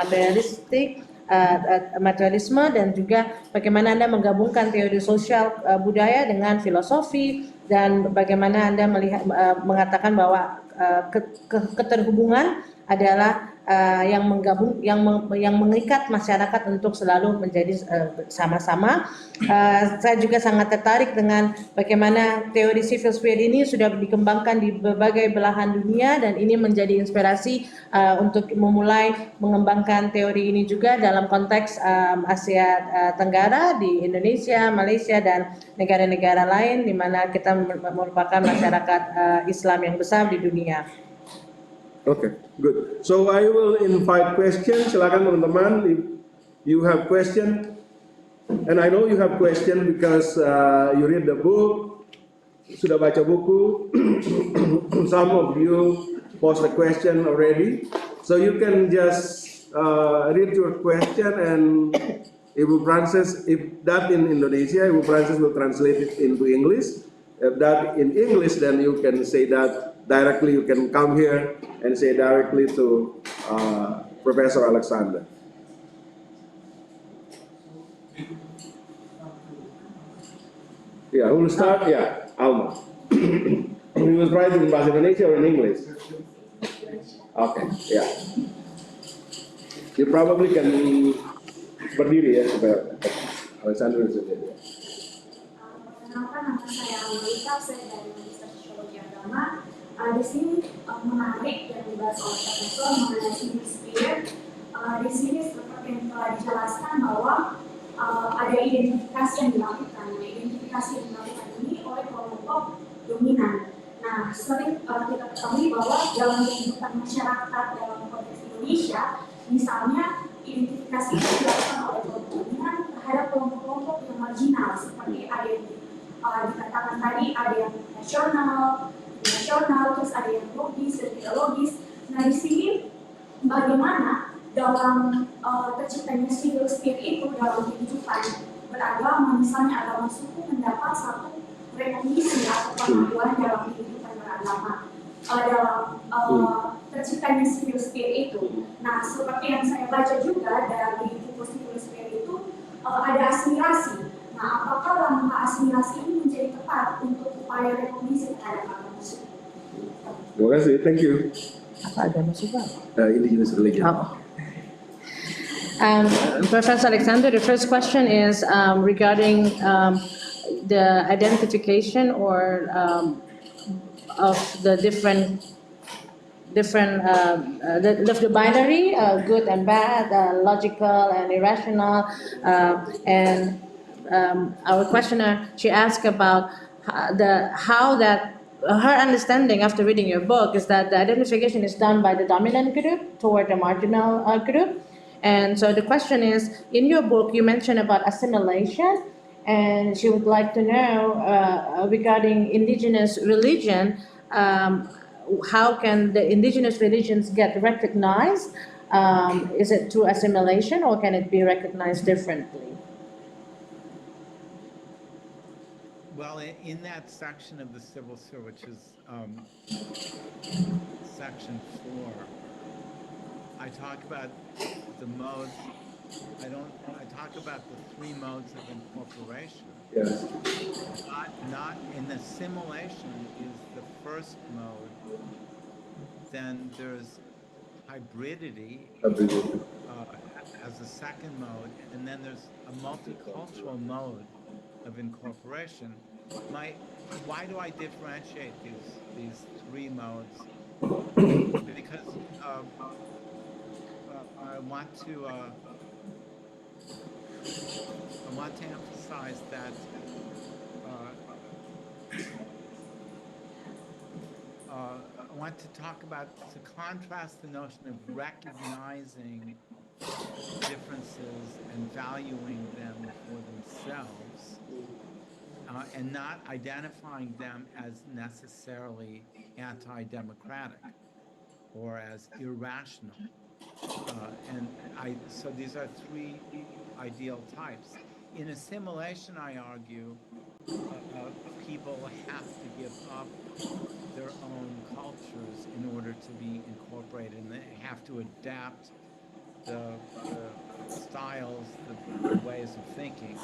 [SPEAKER 3] materialisme, dan juga bagaimana Anda menggabungkan teori sosial budaya dengan filosofi, dan bagaimana Anda mengatakan bahwa keterhubungan adalah yang menggabung, yang mengikat masyarakat untuk selalu menjadi sama-sama. Saya juga sangat tertarik dengan bagaimana teori civil sphere ini sudah dikembangkan di berbagai belahan dunia, dan ini menjadi inspirasi untuk memulai mengembangkan teori ini juga dalam konteks Asia Tenggara, di Indonesia, Malaysia, dan negara-negara lain di mana kita merupakan masyarakat Islam yang besar di dunia.
[SPEAKER 1] Okay, good. So I will invite questions. Silakan teman-teman, if you have question, and I know you have question because you read the book, sudah baca buku. Some of you post a question already, so you can just read your question, and Ibu Frances, if that in Indonesia, Ibu Frances will translate it into English. If that in English, then you can say that directly. You can come here and say directly to Professor Alexander. Yeah, who will start? Yeah, Alma. We will try in bahasa Indonesia or in English. Okay, yeah. You probably can berdiri ya supaya Alexander bisa jadi.
[SPEAKER 5] Perkenalkan, nama saya Alma, saya dari Magister Sosiologi Agama. Di sini menarik yang dibahas oleh Profesor mengenai civil sphere. Di sini seperti yang telah dijelaskan bahwa ada identifikasi yang dilakukan. Nah, identifikasi yang dilakukan ini oleh kelompok dominan. Nah, sering kita ketahui bahwa dalam kehidupan masyarakat dalam konteks Indonesia, misalnya identifikasi itu dilakukan oleh kelompok dominan terhadap kelompok-kelompok yang marginal, seperti ada yang dikatakan tadi, ada yang nasional, terus ada yang logis dan tidak logis. Nah, di sini bagaimana dalam terciptanya civil sphere itu dalam kehidupan beragama, misalnya agama suku mendapat satu rekognisi atau pengakuan dalam kehidupan beragama dalam terciptanya civil sphere itu. Nah, seperti yang saya baca juga dari buku civil sphere itu ada asimilasi. Nah, apakah langkah asimilasi ini menjadi tepat untuk upaya rekognisi terhadap agama suku?
[SPEAKER 1] Terima kasih, thank you.
[SPEAKER 3] Apa agama suku?
[SPEAKER 1] Indigenous religion.
[SPEAKER 3] Oh. Professor Alexander, the first question is regarding the identification or of the different the binary, good and bad, logical and irrational, and our questioner, she asked about how that her understanding after reading your book is that the identification is done by the dominant group toward the marginal group. And so the question is, in your book you mentioned about assimilation, and she would like to know regarding indigenous religion, how can the indigenous religions get recognized? Is it through assimilation, or can it be recognized differently?
[SPEAKER 4] Well, in that section of the civil sphere, which is section 4, I talk about the modes. I talk about the 3 modes of incorporation.
[SPEAKER 1] Yes.
[SPEAKER 4] Not in assimilation is the first mode. Then there's hybridity as a second mode, and then there's a multicultural mode of incorporation. Why do I differentiate these 3 modes? Because I want to emphasize that I want to talk about, to contrast the notion of recognizing differences and valuing them for themselves, and not identifying them as necessarily anti-democratic or as irrational. So these are 3 ideal types. In assimilation, I argue, people have to give up their own cultures in order to be incorporated, and they have to adapt the styles, the ways of thinking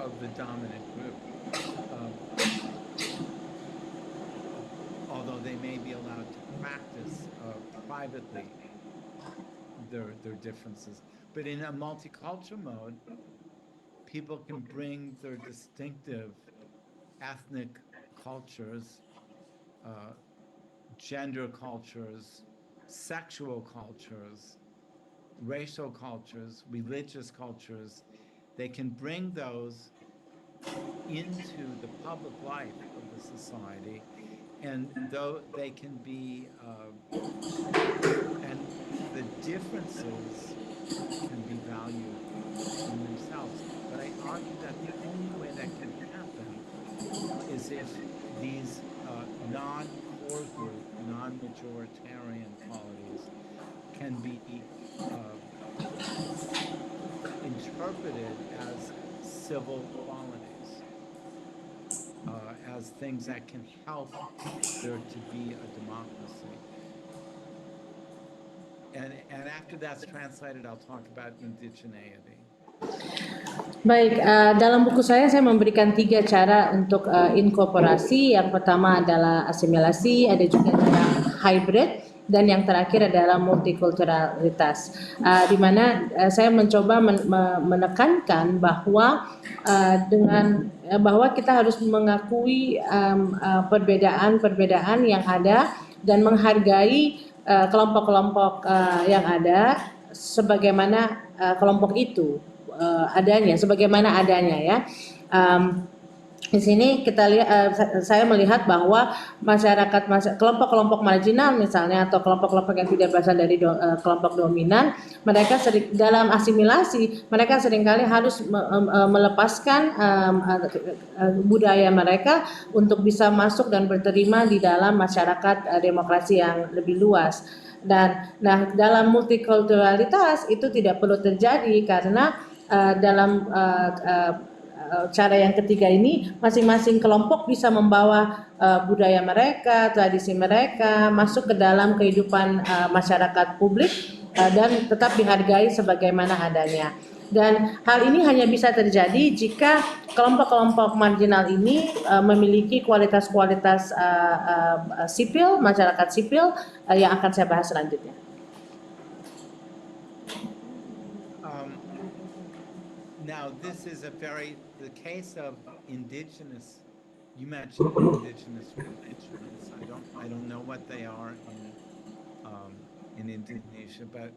[SPEAKER 4] of the dominant group. Although they may be allowed to practice privately their differences. But in a multicultural mode, people can bring their distinctive ethnic cultures, uh, gender cultures, sexual cultures, racial cultures, religious cultures. They can bring those into the public life of the society, and though they can be, and the differences can be valued in themselves. But I argue that the only way that can happen is if these non-core group, non-majoritarian qualities can be interpreted as civil qualities, as things that can help there to be a democracy. And after that's translated, I'll talk about indigeneity.
[SPEAKER 3] Baik, dalam buku saya memberikan 3 cara untuk inkorporasi. Yang pertama adalah asimilasi, ada juga yang hybrid, dan yang terakhir adalah multikulturalitas. Di mana saya mencoba menekankan bahwa bahwa kita harus mengakui perbedaan-perbedaan yang ada dan menghargai kelompok-kelompok yang ada sebagaimana kelompok itu adanya, sebagaimana adanya ya. Di sini kita lihat, saya melihat bahwa kelompok-kelompok marginal misalnya, atau kelompok-kelompok yang tidak berasal dari kelompok dominan, mereka dalam asimilasi, mereka seringkali harus melepaskan budaya mereka untuk bisa masuk dan berterima di dalam masyarakat demokrasi yang lebih luas. Dan dalam multikulturalitas itu tidak perlu terjadi, karena dalam cara yang ketiga ini, masing-masing kelompok bisa membawa budaya mereka, tradisi mereka masuk ke dalam kehidupan masyarakat publik dan tetap dihargai sebagaimana adanya. Dan hal ini hanya bisa terjadi jika kelompok-kelompok marginal ini memiliki kualitas-kualitas sipil, masyarakat sipil yang akan saya bahas selanjutnya.
[SPEAKER 4] Now, this is the case of indigenous. You mentioned indigenous religions. I don't know what they are in Indonesia, but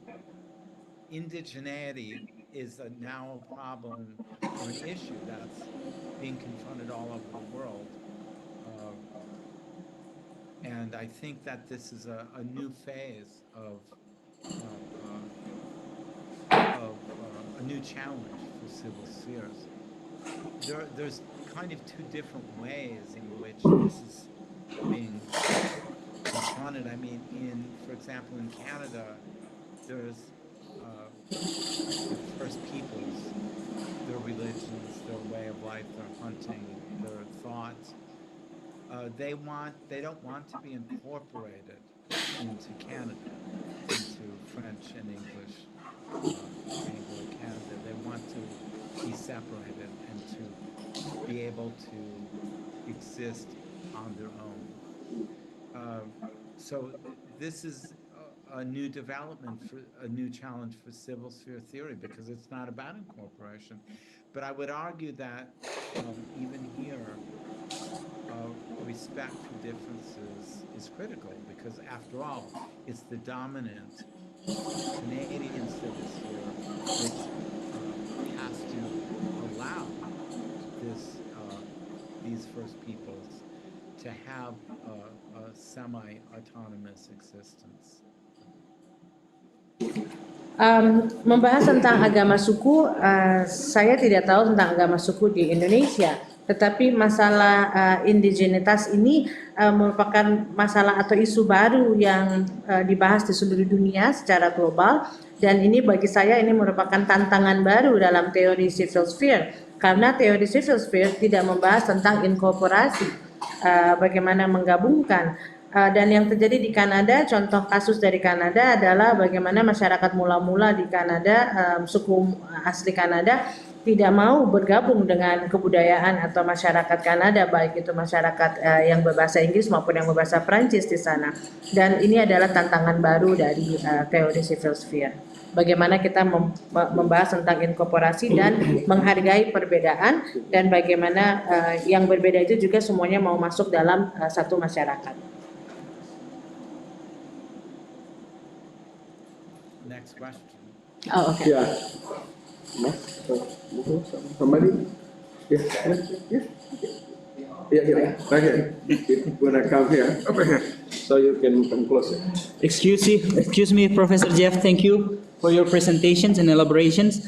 [SPEAKER 4] indigeneity is now a problem or an issue that's being confronted all over the world. And I think that this is a new phase of a new challenge for civil spheres. There's kind of 2 different ways in which this is being confronted. I mean, for example, in Canada, there's the First Peoples, their religions, their way of life, their hunting, their thoughts. They don't want to be incorporated into Canada, into French and English. Anglo-Canada. They want to be separated and to be able to exist on their own. So this is a new development, a new challenge for civil sphere theory, because it's not about incorporation. But I would argue that even here, respect for differences is critical, because after all, it's the dominant Canadian civil sphere which has to allow these First Peoples to have a semi-autonomous existence.
[SPEAKER 3] Membahas tentang agama suku, saya tidak tahu tentang agama suku di Indonesia, tetapi masalah indigenitas ini merupakan masalah atau isu baru yang dibahas di seluruh dunia secara global, dan ini bagi saya ini merupakan tantangan baru dalam teori civil sphere, karena teori civil sphere tidak membahas tentang inkorporasi, bagaimana menggabungkan. Dan yang terjadi di Kanada, contoh kasus dari Kanada adalah bagaimana masyarakat mula-mula di Kanada, suku asli Kanada tidak mau bergabung dengan kebudayaan atau masyarakat Kanada, baik itu masyarakat yang berbahasa Inggris maupun yang berbahasa Prancis di sana. Dan ini adalah tantangan baru dari teori civil sphere. Bagaimana kita membahas tentang inkorporasi dan menghargai perbedaan, dan bagaimana yang berbeda itu juga semuanya mau masuk dalam satu masyarakat.
[SPEAKER 4] Next question.
[SPEAKER 3] Oh, okay.
[SPEAKER 1] Yeah. No? Somebody? Yeah. Yeah. Right here. When I come here, over here, so you can come closer.
[SPEAKER 2] Excuse me, Professor Jeff. Thank you for your presentations and elaborations.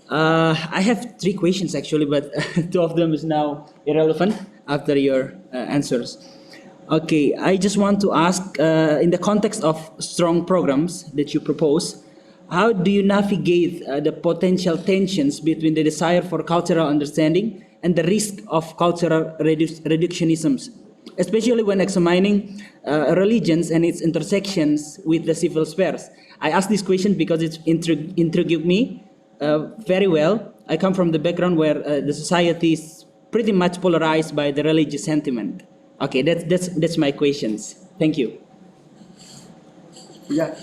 [SPEAKER 2] I have 3 questions actually, but 2 of them is now irrelevant after your answers. Okay, I just want to ask, in the context of strong programs that you propose, how do you navigate the potential tensions between the desire for cultural understanding and the risk of cultural reductionisms, especially when examining religions and its intersections with the civil spheres? I ask this question because it's intrigued me very well. I come from the background where the society is pretty much polarized by the religious sentiment. Okay, that's my questions. Thank you.
[SPEAKER 1] Yeah.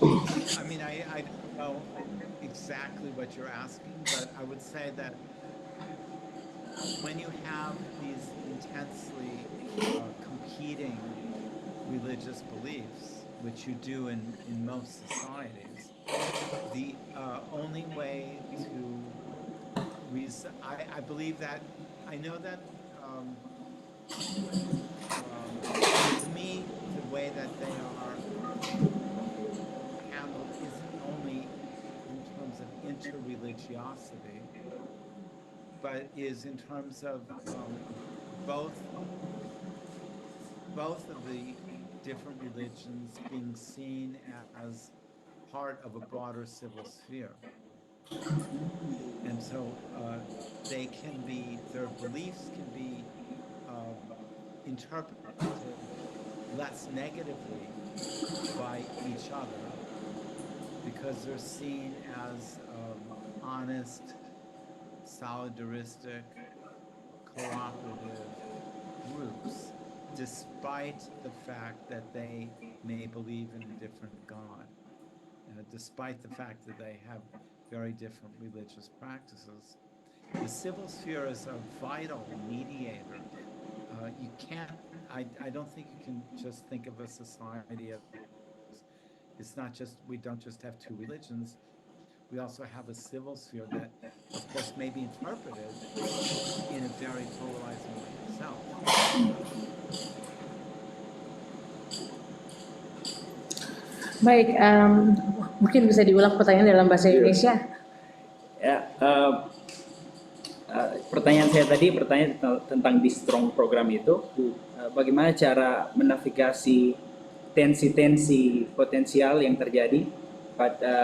[SPEAKER 4] I mean, I don't know exactly what you're asking, but I would say that when you have these intensely competing religious beliefs, which you do in most societies, the only way to I believe that, I know that to me, the way that they are handled isn't only in terms of interreligiosity, but is in terms of both of the different religions being seen as part of a broader civil sphere. And so their beliefs can be interpreted less negatively by each other because they're seen as honest, solidaristic, cooperative groups, despite the fact that they may believe in a different God, despite the fact that they have very different religious practices. The civil sphere is a vital mediator. You can't, I don't think you can just think of a society as, it's not just, we don't just have 2 religions, we also have a civil sphere that, of course, may be interpreted in a very polarizing way itself.
[SPEAKER 3] Baik, mungkin bisa diulang pertanyaan dalam bahasa Indonesia.
[SPEAKER 2] Ya, pertanyaan saya tadi tentang di strong program itu, bagaimana cara menavigasi tensi-tensi potensial yang terjadi pada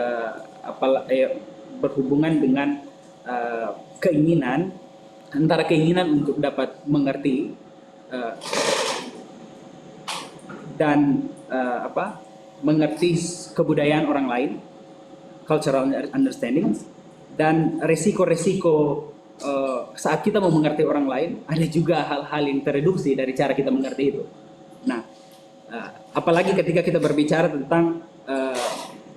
[SPEAKER 2] berhubungan dengan keinginan untuk dapat mengerti dan mengerti kebudayaan orang lain, cultural understanding, dan resiko-resiko saat kita mau mengerti orang lain, ada juga hal-hal yang tereduksi dari cara kita mengerti itu. Nah, apalagi ketika kita berbicara tentang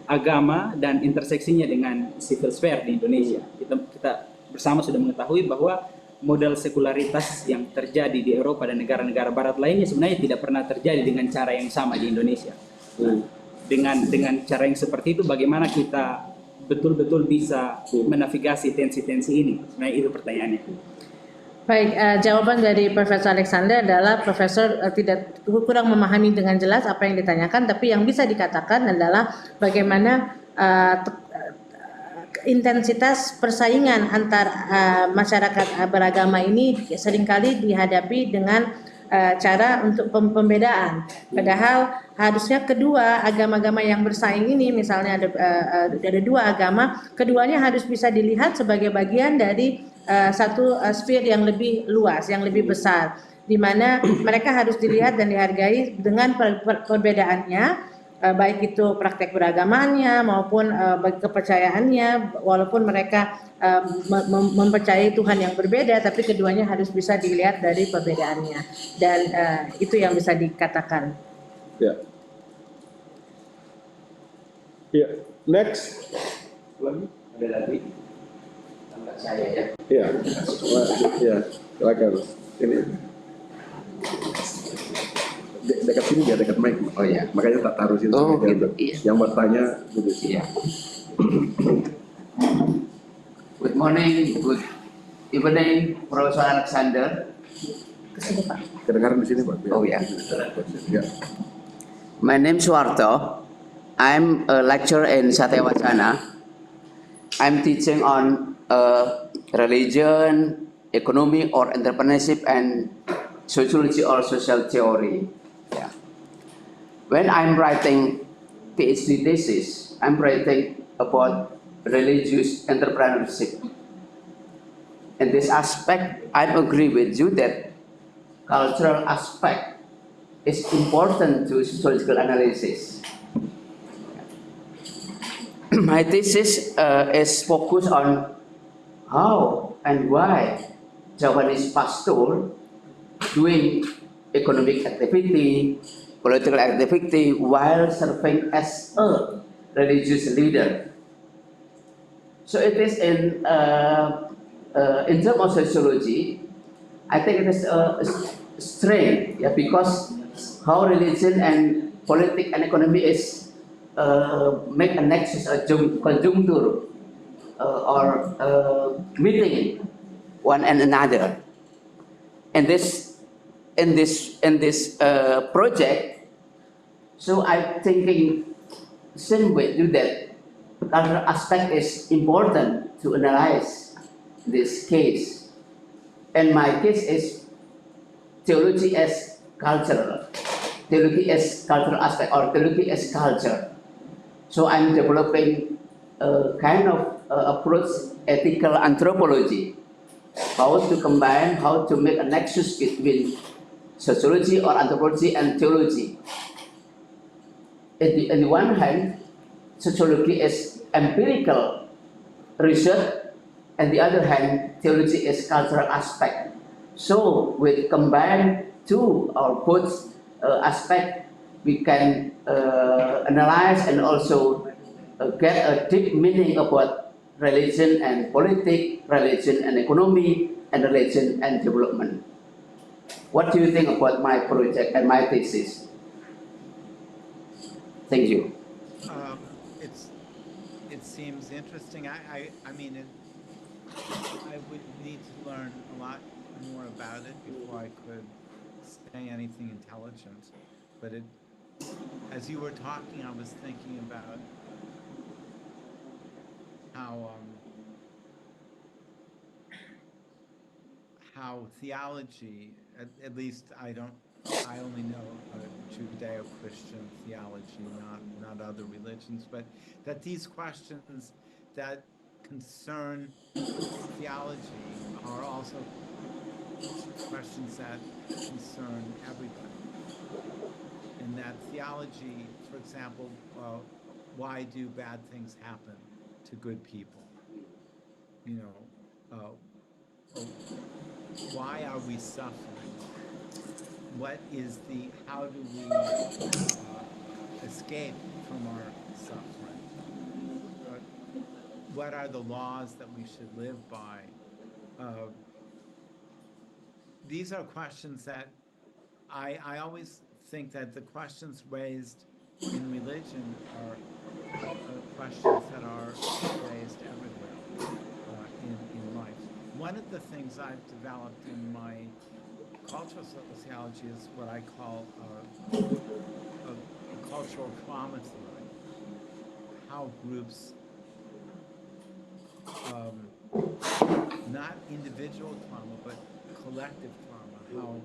[SPEAKER 2] agama dan interseksinya dengan civil sphere di Indonesia, kita bersama sudah mengetahui bahwa model sekularitas yang terjadi di Eropa dan negara-negara Barat lainnya sebenarnya tidak pernah terjadi dengan cara yang sama di Indonesia. Dengan cara yang seperti itu, bagaimana kita betul-betul bisa menavigasi tensi-tensi ini? Sebenarnya itu pertanyaannya.
[SPEAKER 3] Baik, jawaban dari Profesor Alexander adalah Profesor tidak kurang memahami dengan jelas apa yang ditanyakan, tapi yang bisa dikatakan adalah bagaimana intensitas persaingan antar masyarakat beragama ini seringkali dihadapi dengan cara untuk pembedaan. Padahal harusnya kedua agama-agama yang bersaing ini, misalnya ada 2 agama, keduanya harus bisa dilihat sebagai bagian dari satu sphere yang lebih luas, yang lebih besar, di mana mereka harus dilihat dan dihargai dengan perbedaannya, baik itu praktek beragamannya maupun kepercayaannya, walaupun mereka mempercayai Tuhan yang berbeda, tapi keduanya harus bisa dilihat dari perbedaannya, dan itu yang bisa dikatakan.
[SPEAKER 1] Ya. Ya, next. Lagi?
[SPEAKER 2] Ada lagi? Tambah saya ya.
[SPEAKER 1] Ya, ya, silakan. Ini dekat sini ya, dekat mic.
[SPEAKER 2] Oh ya.
[SPEAKER 1] Makanya tak taruh situ.
[SPEAKER 2] Oh, gitu, iya.
[SPEAKER 1] Yang bertanya gitu sih.
[SPEAKER 2] Iya. Good morning, good evening, Profesor Alexander.
[SPEAKER 3] Kesini Pak.
[SPEAKER 1] Kedengaran di sini, Pak.
[SPEAKER 2] Oh ya.
[SPEAKER 1] Ya.
[SPEAKER 2] My name is Suwarto. I'm a lecturer in Satya Wacana. I'm teaching on religion, economy, or entrepreneurship, and sociology or social theory. Yeah. When I'm writing PhD thesis, I'm writing about religious entrepreneurship. In this aspect, I agree with you that cultural aspect is important to sociological analysis. My thesis is focused on how and why Javanese pastor doing economic activity, political activity while serving as a religious leader. So it is in terms of sociology, I think it is a strain, yeah, because how religion and politics and economy is make a nexus, a conjuncture, or meeting one and another. And in this project, so I'm thinking same way do that. Cultural aspect is important to analyze this case, and my case is theology as cultural, theology as cultural aspect, or theology as culture. So I'm developing a kind of approach, ethical anthropology, how to combine, how to make a nexus between sociology or anthropology and theology. On the one hand, sociology is empirical research, and the other hand, theology is cultural aspect. So with combine two or both aspect, we can analyze and also get a deep meaning about religion and politics, religion and economy, and religion and development. What do you think about my project and my thesis? Thank you.
[SPEAKER 4] It seems interesting. I mean, I would need to learn a lot more about it before I could say anything intelligent. But as you were talking, I was thinking about how theology, at least I only know Judeo-Christian theology, not other religions, but that these questions that concern theology are also questions that concern everybody. And that theology, for example, why do bad things happen to good people? You know, why are we suffering? How do we escape from our suffering? What are the laws that we should live by? These are questions that I always think that the questions raised in religion are questions that are raised everywhere in life. One of the things I've developed in my cultural sociology is what I call a cultural trauma theory. How groups, not individual trauma, but collective trauma,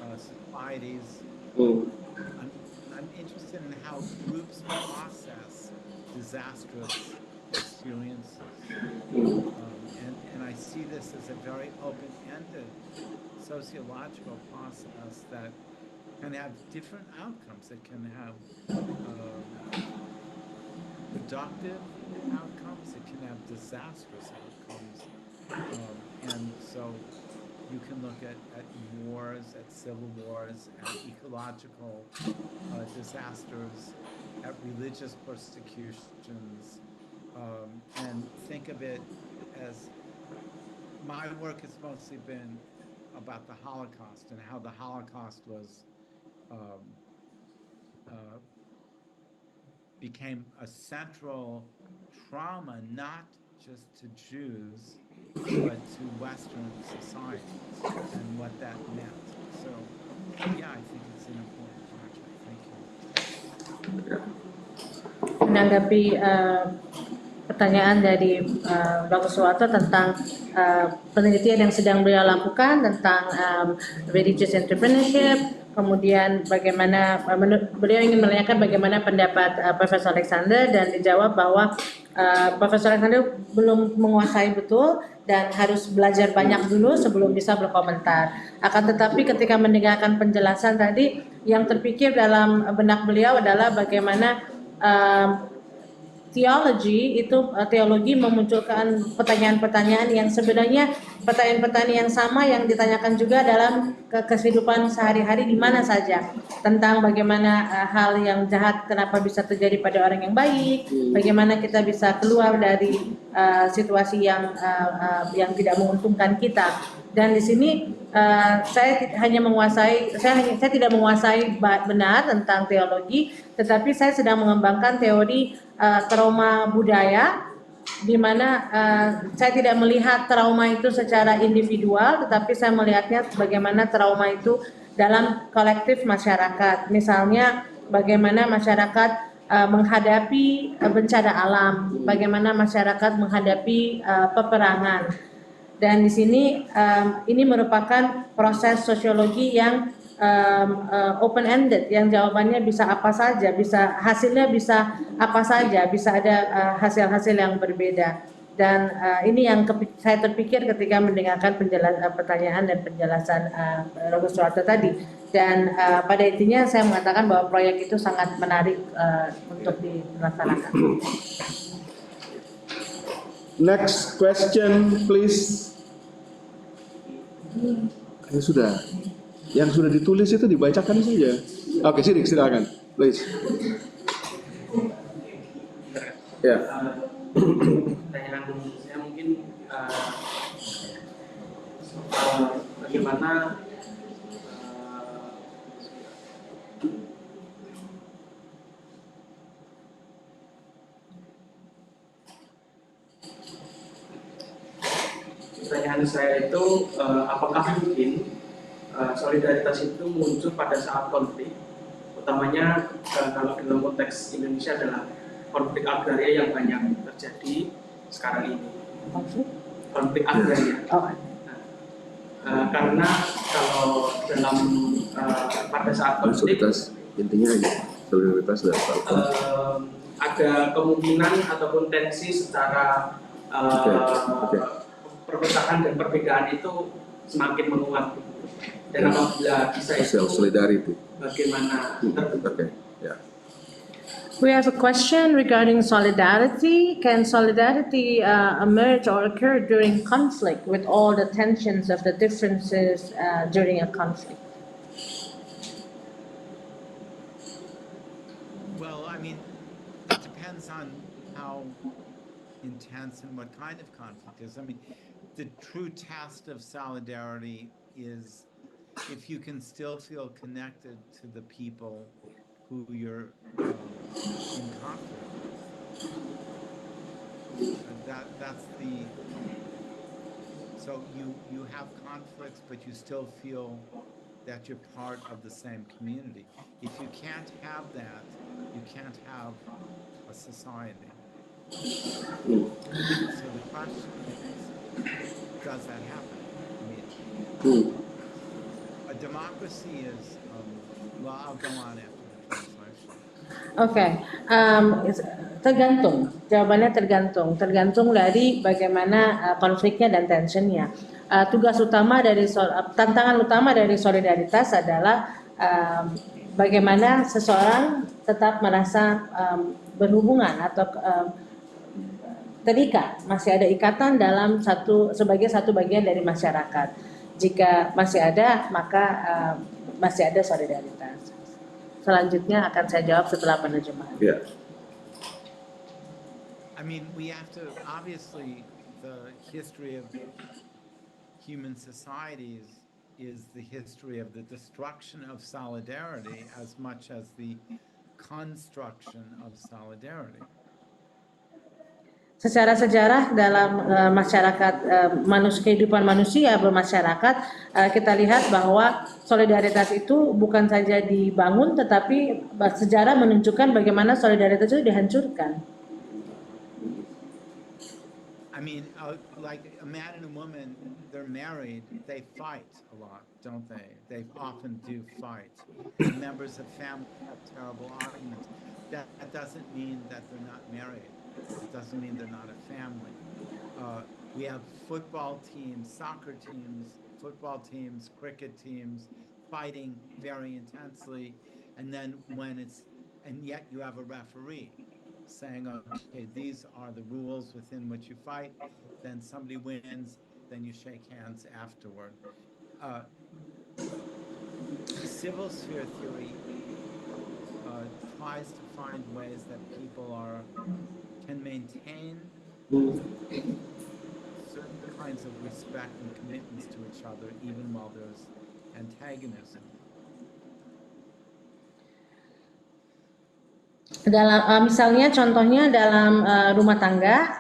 [SPEAKER 4] how societies, I'm interested in how groups process disastrous experiences. And I see this as a very open-ended sociological process that can have different outcomes. It can have productive outcomes. It can have disastrous outcomes. And so you can look at wars, at civil wars, at ecological disasters, at religious persecutions, and think of it as my work has mostly been about the Holocaust and how the Holocaust was became a central trauma, not just to Jews, but to Western societies and what that meant. So, yeah, I think it's an important project. Thank you.
[SPEAKER 3] Menanggapi pertanyaan dari Dr. Suwarto tentang penelitian yang sedang beliau lakukan tentang religious entrepreneurship, kemudian bagaimana beliau ingin menanyakan bagaimana pendapat Profesor Alexander, dan dijawab bahwa Profesor Alexander belum menguasai betul dan harus belajar banyak dulu sebelum bisa berkomentar. Akan tetapi ketika mendengarkan penjelasan tadi, yang terpikir dalam benak beliau adalah bagaimana teologi memunculkan pertanyaan-pertanyaan yang sebenarnya pertanyaan-pertanyaan yang sama yang ditanyakan juga dalam kehidupan sehari-hari di mana saja, tentang bagaimana hal yang jahat kenapa bisa terjadi pada orang yang baik, bagaimana kita bisa keluar dari situasi yang tidak menguntungkan kita. Dan di sini saya tidak menguasai benar tentang teologi, tetapi saya sedang mengembangkan teori trauma budaya, di mana saya tidak melihat trauma itu secara individual, tetapi saya melihatnya bagaimana trauma itu dalam kolektif masyarakat. Misalnya bagaimana masyarakat menghadapi bencana alam, bagaimana masyarakat menghadapi peperangan. Dan di sini ini merupakan proses sosiologi yang open ended, yang jawabannya bisa apa saja, hasilnya bisa apa saja, bisa ada hasil-hasil yang berbeda. Dan ini yang saya terpikir ketika mendengarkan pertanyaan dan penjelasan Dr. Suwarto tadi. Dan pada intinya saya mengatakan bahwa proyek itu sangat menarik untuk dilaksanakan.
[SPEAKER 1] Next question, please. Ya sudah. Yang sudah ditulis itu dibacakan saja. Oke, silakan, please. Ya.
[SPEAKER 6] Pertanyaan saya mungkin bagaimana pertanyaan saya itu apakah mungkin solidaritas itu muncul pada saat konflik, utamanya kalau dalam konteks Indonesia adalah konflik agraria yang banyak terjadi sekarang ini. Konflik agraria. Karena kalau dalam pada saat konflik
[SPEAKER 1] intinya solidaritas
[SPEAKER 6] ada kemungkinan ataupun tensi secara perpecahan dan perbedaan itu semakin menguat. Dan apabila bisa itu bagaimana terbentuk?
[SPEAKER 3] We have a question regarding solidarity. Can solidarity emerge or occur during conflict with all the tensions of the differences during a conflict?
[SPEAKER 4] Well, I mean, it depends on how intense and what kind of conflict is. I mean, the true test of solidarity is if you can still feel connected to the people who you're in conflict with. That's the, so you have conflicts, but you still feel that you're part of the same community. If you can't have that, you can't have a society. So the question is, does that happen? I mean, a democracy is, well, I'll go on after the translation.
[SPEAKER 3] Oke, tergantung. Jawabannya tergantung dari bagaimana konfliknya dan tensionnya. Tantangan utama dari solidaritas adalah bagaimana seseorang tetap merasa berhubungan atau terikat, masih ada ikatan dalam sebagai satu bagian dari masyarakat. Jika masih ada, maka masih ada solidaritas. Selanjutnya akan saya jawab setelah penerjemahan.
[SPEAKER 1] Yeah.
[SPEAKER 4] I mean, we have to, obviously, the history of human societies is the history of the destruction of solidarity as much as the construction of solidarity.
[SPEAKER 3] Secara sejarah dalam masyarakat kehidupan manusia bermasyarakat, kita lihat bahwa solidaritas itu bukan saja dibangun, tetapi sejarah menunjukkan bagaimana solidaritas itu dihancurkan.
[SPEAKER 4] I mean, like a man and a woman, they're married, they fight a lot, don't they? They often do fight. Members of family have terrible arguments. That doesn't mean that they're not married. It doesn't mean they're not a family. We have football teams, soccer teams, football teams, cricket teams fighting very intensely, and then and yet you have a referee saying, okay, these are the rules within which you fight. Then somebody wins, then you shake hands afterward. Civil sphere theory tries to find ways that people can maintain certain kinds of respect and commitments to each other even while there's antagonism.
[SPEAKER 3] Misalnya contohnya dalam rumah tangga,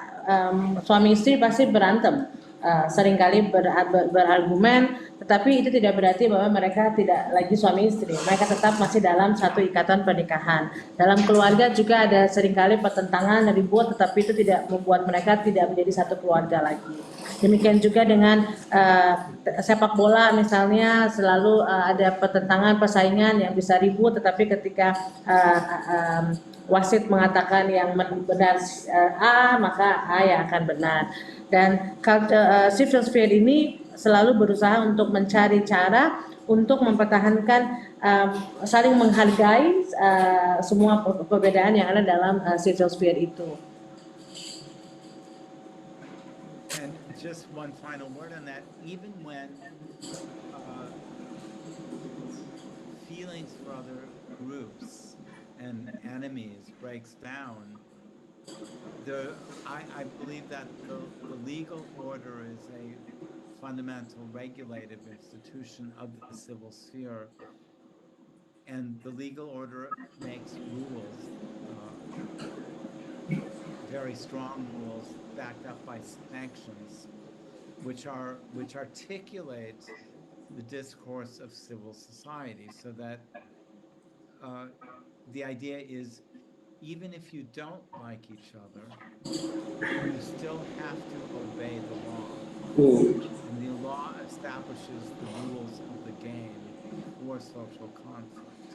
[SPEAKER 3] suami istri pasti berantem, seringkali berargumen, tetapi itu tidak berarti bahwa mereka tidak lagi suami istri. Mereka tetap masih dalam satu ikatan pernikahan. Dalam keluarga juga ada seringkali pertentangan, ribut, tetapi itu tidak membuat mereka tidak menjadi satu keluarga lagi. Demikian juga dengan sepak bola misalnya, selalu ada pertentangan, persaingan yang bisa ribut, tetapi ketika wasit mengatakan yang benar A, maka A yang akan benar. Dan civil sphere ini selalu berusaha untuk mencari cara untuk mempertahankan saling menghargai semua perbedaan yang ada dalam civil sphere itu.
[SPEAKER 4] And just one final word on that, even when feelings for other groups and enemies breaks down, I believe that the legal order is a fundamental regulative institution of the civil sphere, and the legal order makes rules, very strong rules backed up by sanctions, which articulate the discourse of civil society, so that the idea is, even if you don't like each other, you still have to obey the law. And the law establishes the rules of the game for social conflict.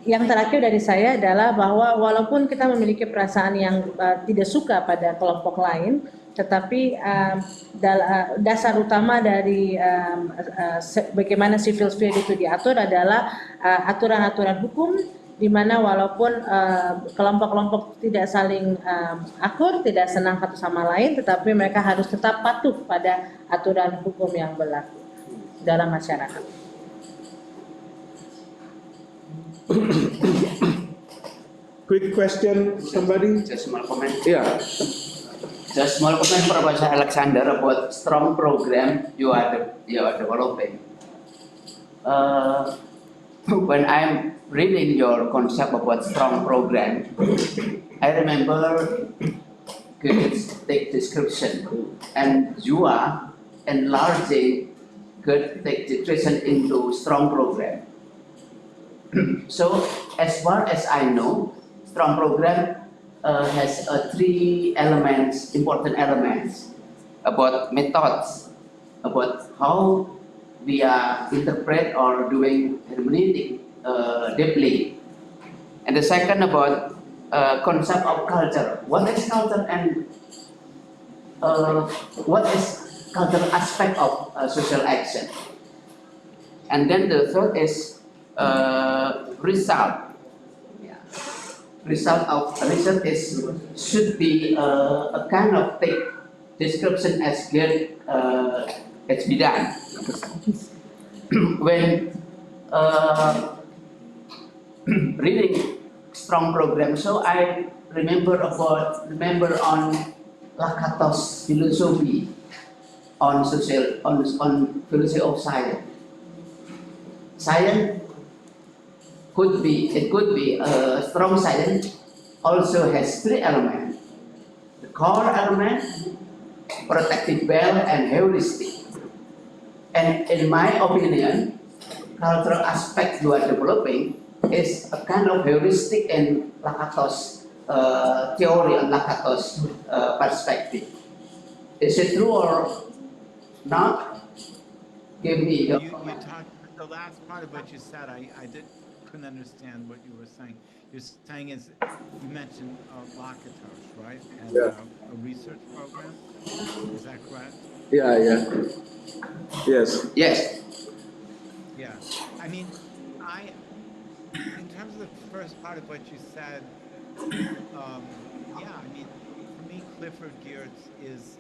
[SPEAKER 3] Yang terakhir dari saya adalah bahwa walaupun kita memiliki perasaan yang tidak suka pada kelompok lain, tetapi dasar utama dari bagaimana civil sphere itu diatur adalah aturan-aturan hukum, di mana walaupun kelompok-kelompok tidak saling akur, tidak senang satu sama lain, tetapi mereka harus tetap patuh pada aturan hukum yang berlaku dalam masyarakat.
[SPEAKER 1] Quick question, somebody?
[SPEAKER 7] Just small comment.
[SPEAKER 1] Yeah.
[SPEAKER 7] Just small comment, Professor Alexander, about strong program you are developing. When I'm reading your concept about strong program, I remember Goethe's description, and you are enlarging Goethe's description into strong program. So, as far as I know, strong program has three elements, important elements, about methods, about how we are interpret or doing hermeneutic deeply. And the second about concept of culture. What is culture and what is cultural aspect of social action. And then the third is result. Yeah. Result of research is should be a kind of thick description as good as be done. When reading strong program, so I remember on Lakatos philosophy on philosophy of science. Science could be a strong science also has three elements: the core element, protective value, and heuristic. And in my opinion, cultural aspect you are developing is a kind of heuristic in Lakatos theory and Lakatos perspective. Is it true or not? Give me your
[SPEAKER 4] You talked, the last part of what you said, I couldn't understand what you were saying. You're saying is, you mentioned Lakatos, right? And
[SPEAKER 1] Yeah.
[SPEAKER 4] a research program, is that correct?
[SPEAKER 1] Yeah, yeah. Yes.
[SPEAKER 7] yes.
[SPEAKER 4] Yeah, I mean, in terms of the first part of what you said, yeah, I mean, for me, Clifford Geertz is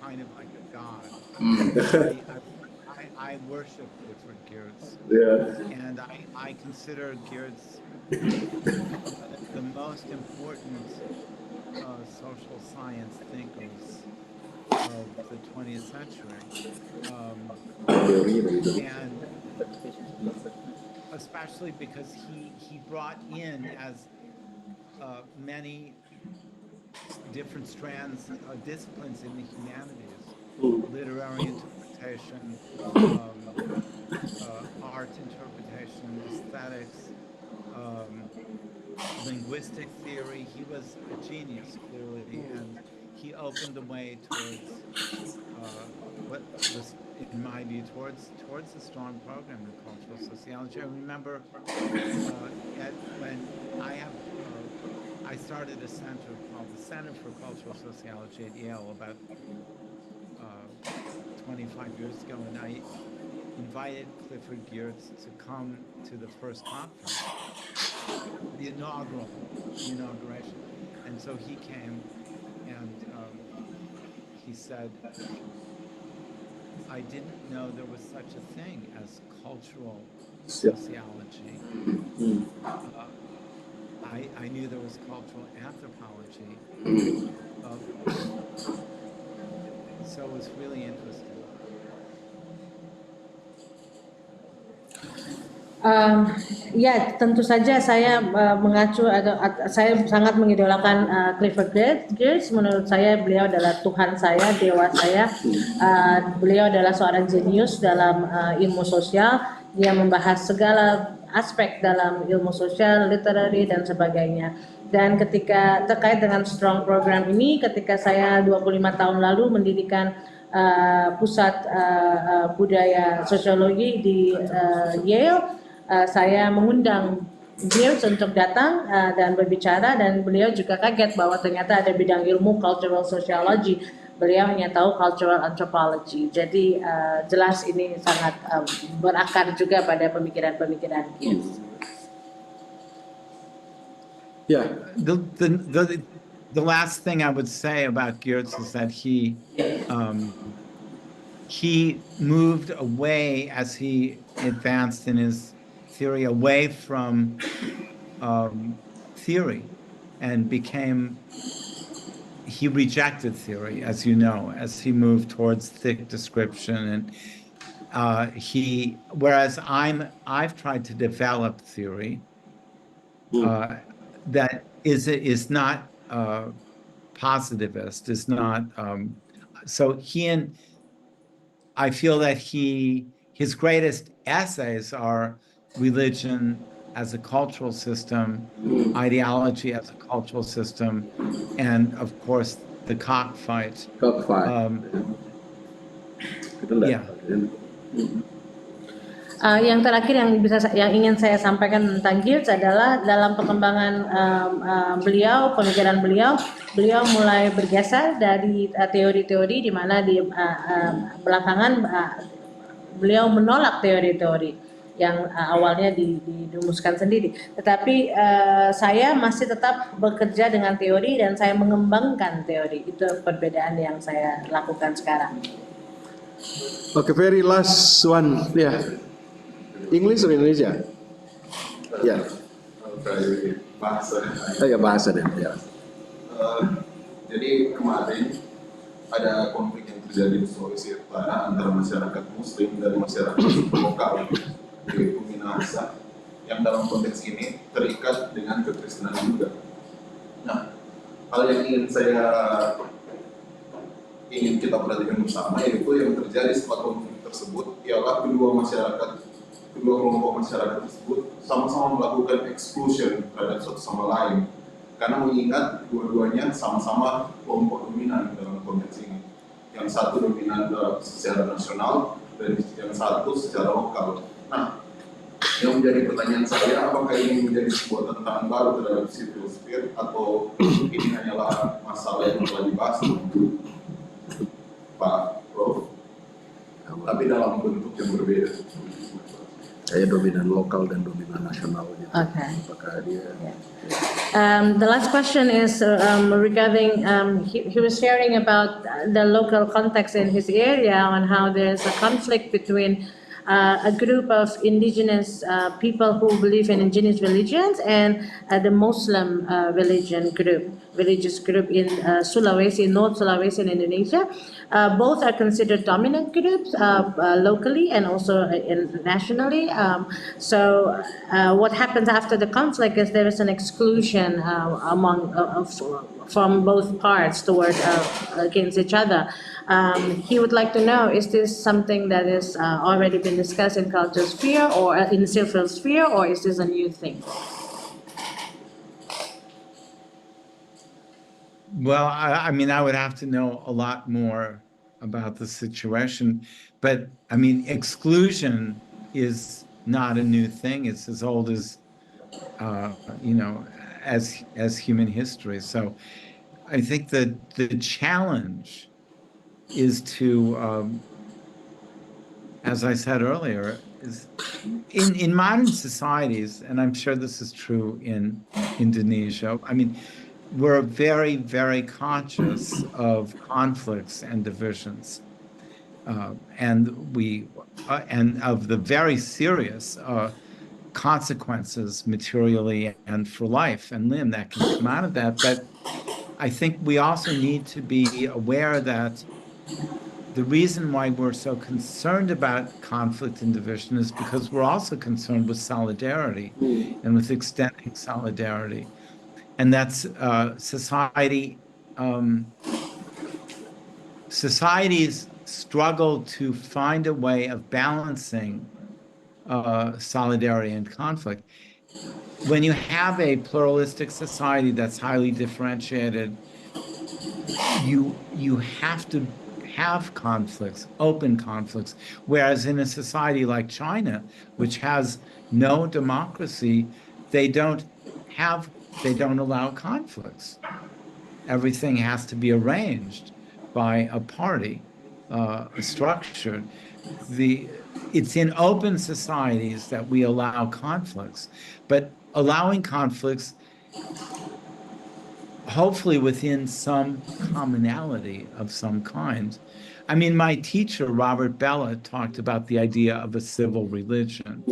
[SPEAKER 4] kind of like a god. I worship Clifford Geertz,
[SPEAKER 1] Yeah.
[SPEAKER 4] and I consider Geertz the most important social science thinkers of the 20th century. And especially because he brought in as many different strands, disciplines in the humanities, literary interpretation, art interpretation, aesthetics, linguistic theory. He was a genius, clearly, and he opened the way towards what was, in my view, towards the strong program in cultural sociology. I remember when I started a center called the Center for Cultural Sociology at Yale about 25 years ago, and I invited Clifford Geertz to come to the first conference, the inauguration. And so he came, and he said, I didn't know there was such a thing as cultural sociology. I knew there was cultural anthropology. So it was really interesting.
[SPEAKER 3] Ya, tentu saja saya mengacu atau saya sangat mengidolakan Clifford Geertz. Menurut saya beliau adalah Tuhan saya, dewa saya. Beliau adalah seorang jenius dalam ilmu sosial. Dia membahas segala aspek dalam ilmu sosial, literary dan sebagainya. Dan ketika terkait dengan strong program ini, ketika saya 25 tahun lalu mendirikan pusat budaya sosiologi di Yale, saya mengundang Geertz untuk datang dan berbicara, dan beliau juga kaget bahwa ternyata ada bidang ilmu cultural sociology. Beliau hanya tahu cultural anthropology. Jadi jelas ini sangat berakar juga pada pemikiran-pemikiran Geertz.
[SPEAKER 1] Yeah.
[SPEAKER 4] The last thing I would say about Geertz is that he moved away as he advanced in his theory, away from theory, and he rejected theory, as you know, as he moved towards thick description, and whereas I've tried to develop theory that is not positivist, is not so I feel that his greatest essays are religion as a cultural system, ideology as a cultural system, and of course the cockfight.
[SPEAKER 1] Cockfight.
[SPEAKER 4] Yeah.
[SPEAKER 3] Yang terakhir yang ingin saya sampaikan tentang Gibbs adalah dalam perkembangan pemikiran beliau mulai bergeser dari teori-teori di mana di belakangan beliau menolak teori-teori yang awalnya dirumuskan sendiri. Tetapi saya masih tetap bekerja dengan teori dan saya mengembangkan teori. Itu perbedaan yang saya lakukan sekarang.
[SPEAKER 1] Okay, very last one. Yeah. English or Indonesia? Ya.
[SPEAKER 8] Dari bahasa.
[SPEAKER 1] Ya bahasa deh. Ya.
[SPEAKER 8] Jadi kemarin ada konflik yang terjadi di Sulawesi Utara antara masyarakat Muslim dan masyarakat lokal di Minahasa yang dalam konteks ini terikat dengan kekristenan juga. Nah, hal yang ingin kita perhatikan bersama yaitu yang terjadi setelah konflik tersebut ialah kedua kelompok masyarakat tersebut sama-sama melakukan exclusion terhadap satu sama lain karena mengingat dua-duanya sama-sama kelompok dominan dalam konteks ini. Yang satu dominan secara nasional dan yang satu secara lokal. Nah, yang menjadi pertanyaan saya, apakah ini menjadi sebuah tantangan baru terhadap civil sphere atau ini hanyalah masalah yang telah dibahas untuk Pak Prof, tapi dalam bentuk yang berbeda.
[SPEAKER 1] Saya dominan lokal dan dominan nasional. Gitu.
[SPEAKER 3] Okay.
[SPEAKER 1] Apakah dia?
[SPEAKER 3] The last question is regarding he was sharing about the local context in his area and how there's a conflict between a group of indigenous people who believe in indigenous religions and the Muslim religious group in Sulawesi, North Sulawesi in Indonesia. Both are considered dominant groups locally and also nationally. So what happens after the conflict is there is an exclusion from both parts toward against each other. He would like to know, is this something that is already been discussed in culture sphere or in civil sphere, or is this a new thing?
[SPEAKER 4] Well, I mean, I would have to know a lot more about the situation, but I mean, exclusion is not a new thing. It's as old as, as human history. So I think that the challenge is to, as I said earlier, is in modern societies, and I'm sure this is true in Indonesia, I mean, we're very, very conscious of conflicts and divisions, and of the very serious consequences materially and for life and limb that can come out of that. But I think we also need to be aware that the reason why we're so concerned about conflict and division is because we're also concerned with solidarity and with extending solidarity. And that's societies struggle to find a way of balancing solidarity and conflict. When you have a pluralistic society that's highly differentiated, you have to have conflicts, open conflicts, whereas in a society like China, which has no democracy, they don't allow conflicts. Everything has to be arranged by a party, structured. It's in open societies that we allow conflicts, but allowing conflicts hopefully within some commonality of some kind. I mean, my teacher, Robert Bella, talked about the idea of a civil religion.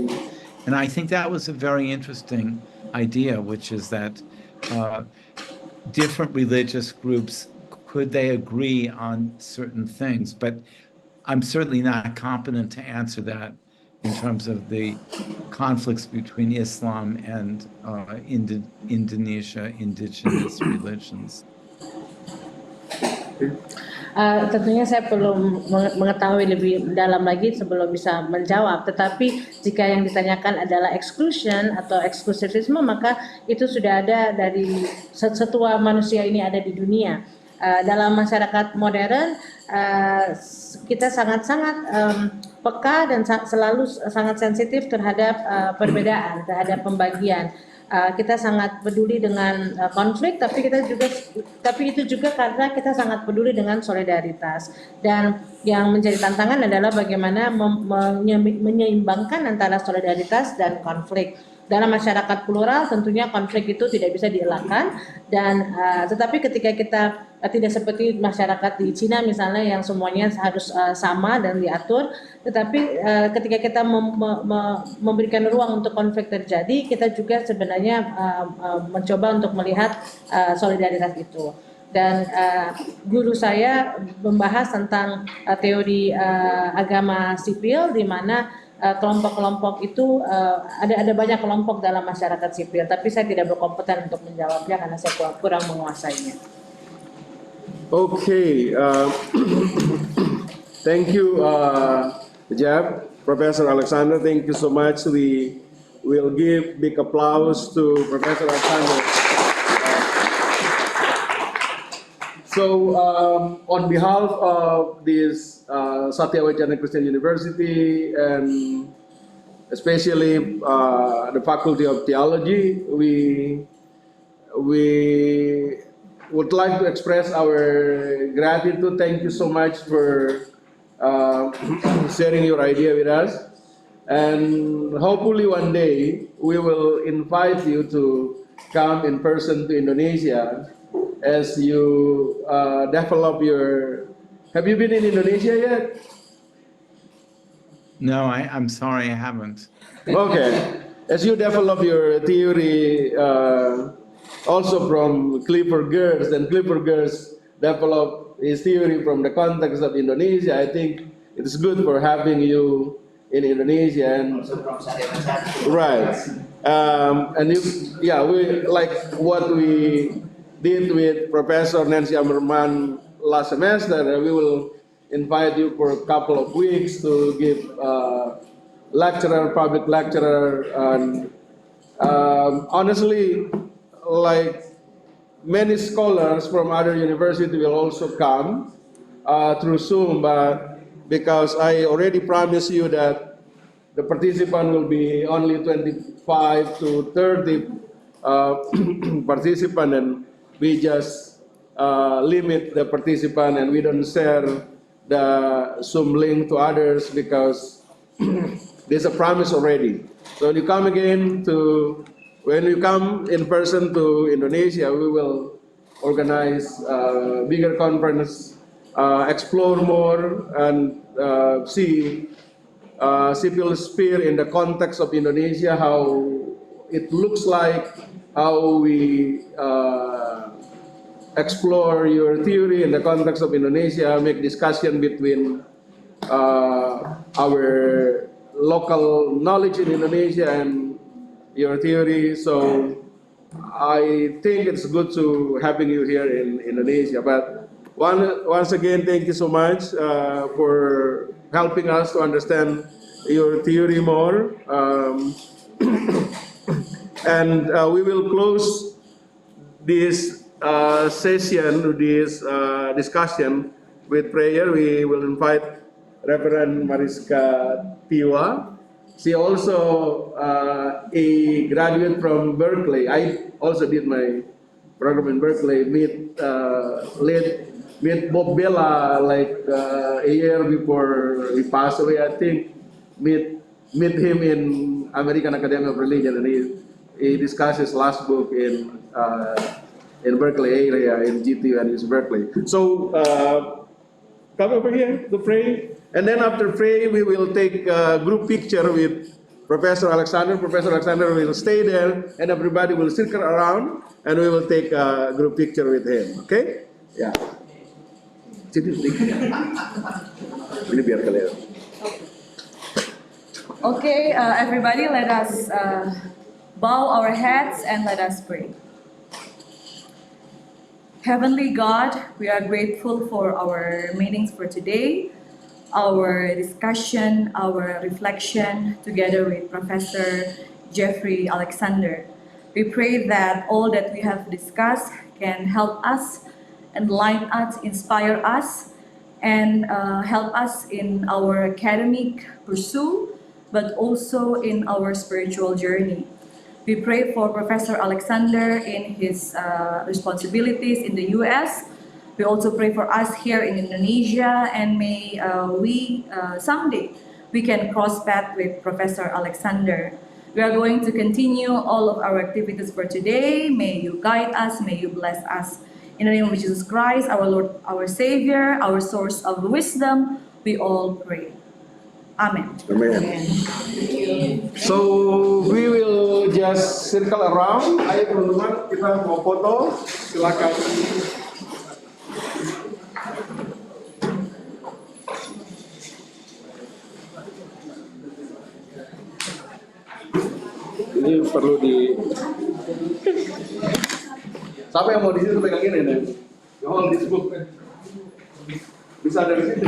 [SPEAKER 4] And I think that was a very interesting idea, which is that different religious groups, could they agree on certain things? But I'm certainly not competent to answer that in terms of the conflicts between Islam and Indonesia indigenous religions.
[SPEAKER 3] Tentunya saya perlu mengetahui lebih dalam lagi sebelum bisa menjawab. Tetapi jika yang ditanyakan adalah exclusion atau eksklusivisme, maka itu sudah ada dari setua manusia ini ada di dunia. dalam masyarakat modern kita sangat-sangat peka dan selalu sangat sensitif terhadap perbedaan, terhadap pembagian. Kita sangat peduli dengan konflik, tapi itu juga karena kita sangat peduli dengan solidaritas. Dan yang menjadi tantangan adalah bagaimana menyeimbangkan antara solidaritas dan konflik. Dalam masyarakat plural tentunya konflik itu tidak bisa dielakkan, dan tetapi ketika kita tidak seperti masyarakat di Cina misalnya yang semuanya harus sama dan diatur, tetapi ketika kita memberikan ruang untuk konflik terjadi, kita juga sebenarnya mencoba untuk melihat solidaritas itu. Dan guru saya membahas tentang teori agama sipil, di mana kelompok-kelompok itu ada banyak kelompok dalam masyarakat sipil, tapi saya tidak berkompeten untuk menjawabnya karena saya kurang menguasainya.
[SPEAKER 1] Okay, thank you, Jeb, Professor Alexander. Thank you so much. We will give big applause to Professor Alexander. So, on behalf of this Satya Wacana Christian University and especially the Faculty of Theology, we would like to express our gratitude. Thank you so much for sharing your idea with us. And hopefully one day we will invite you to come in person to Indonesia as you develop your... Have you been in Indonesia yet?
[SPEAKER 4] No, I'm sorry, I haven't.
[SPEAKER 1] Okay. As you develop your theory also from Clifford Geertz, and Clifford Geertz developed his theory from the context of Indonesia, I think it's good for having you in Indonesia. And
[SPEAKER 7] Also from Satya.
[SPEAKER 1] right. And we like what we did with Professor Nancy Ammerman last semester. We will invite you for a couple of weeks to give public lecturer, and honestly, like many scholars from other universities will also come through Zoom, but because I already promised you that the participant will be only 25 to 30 participant, and we just limit the participant and we don't share the Zoom link to others because there's a promise already. So when you come in person to Indonesia, we will organize a bigger conference, explore more, and see civil sphere in the context of Indonesia, how it looks like, how we explore your theory in the context of Indonesia, make discussion between our local knowledge in Indonesia and your theory. So I think it's good to having you here in Indonesia. But once again, thank you so much for helping us to understand your theory more. And we will close this session, this discussion with prayer. We will invite Reverend Mariska Tiwa. She also a graduate from Berkeley. I also did my program in Berkeley. Meet Bob Bella like a year before he passed away. I think meet him in American Academy of Religion, and he discussed his last book in Berkeley area in GTU and his Berkeley. So come over here to pray, and then after pray we will take a group picture with Professor Alexander. Professor Alexander will stay there, and everybody will circle around, and we will take a group picture with him. Okay? Yeah. Ini biar kalian.
[SPEAKER 9] Okay, everybody, let us bow our heads and let us pray. Heavenly God, we are grateful for our meetings for today, our discussion, our reflection together with Professor Jeffrey Alexander. We pray that all that we have discussed can help us enlighten us, inspire us, and help us in our academic pursuit, but also in our spiritual journey. We pray for Professor Alexander in his responsibilities in the US. We also pray for us here in Indonesia, and may we someday we can cross path with Professor Alexander. We are going to continue all of our activities for today. May you guide us, may you bless us. In the name of Jesus Christ, our Lord, our Savior, our source of wisdom, we all pray. Amen.
[SPEAKER 1] Amen. So we will just circle around. Ayo teman-teman, kita mau foto. Silakan. Ini perlu di. Siapa yang mau di situ pegang ini nih? Yang disebut. Bisa dari situ.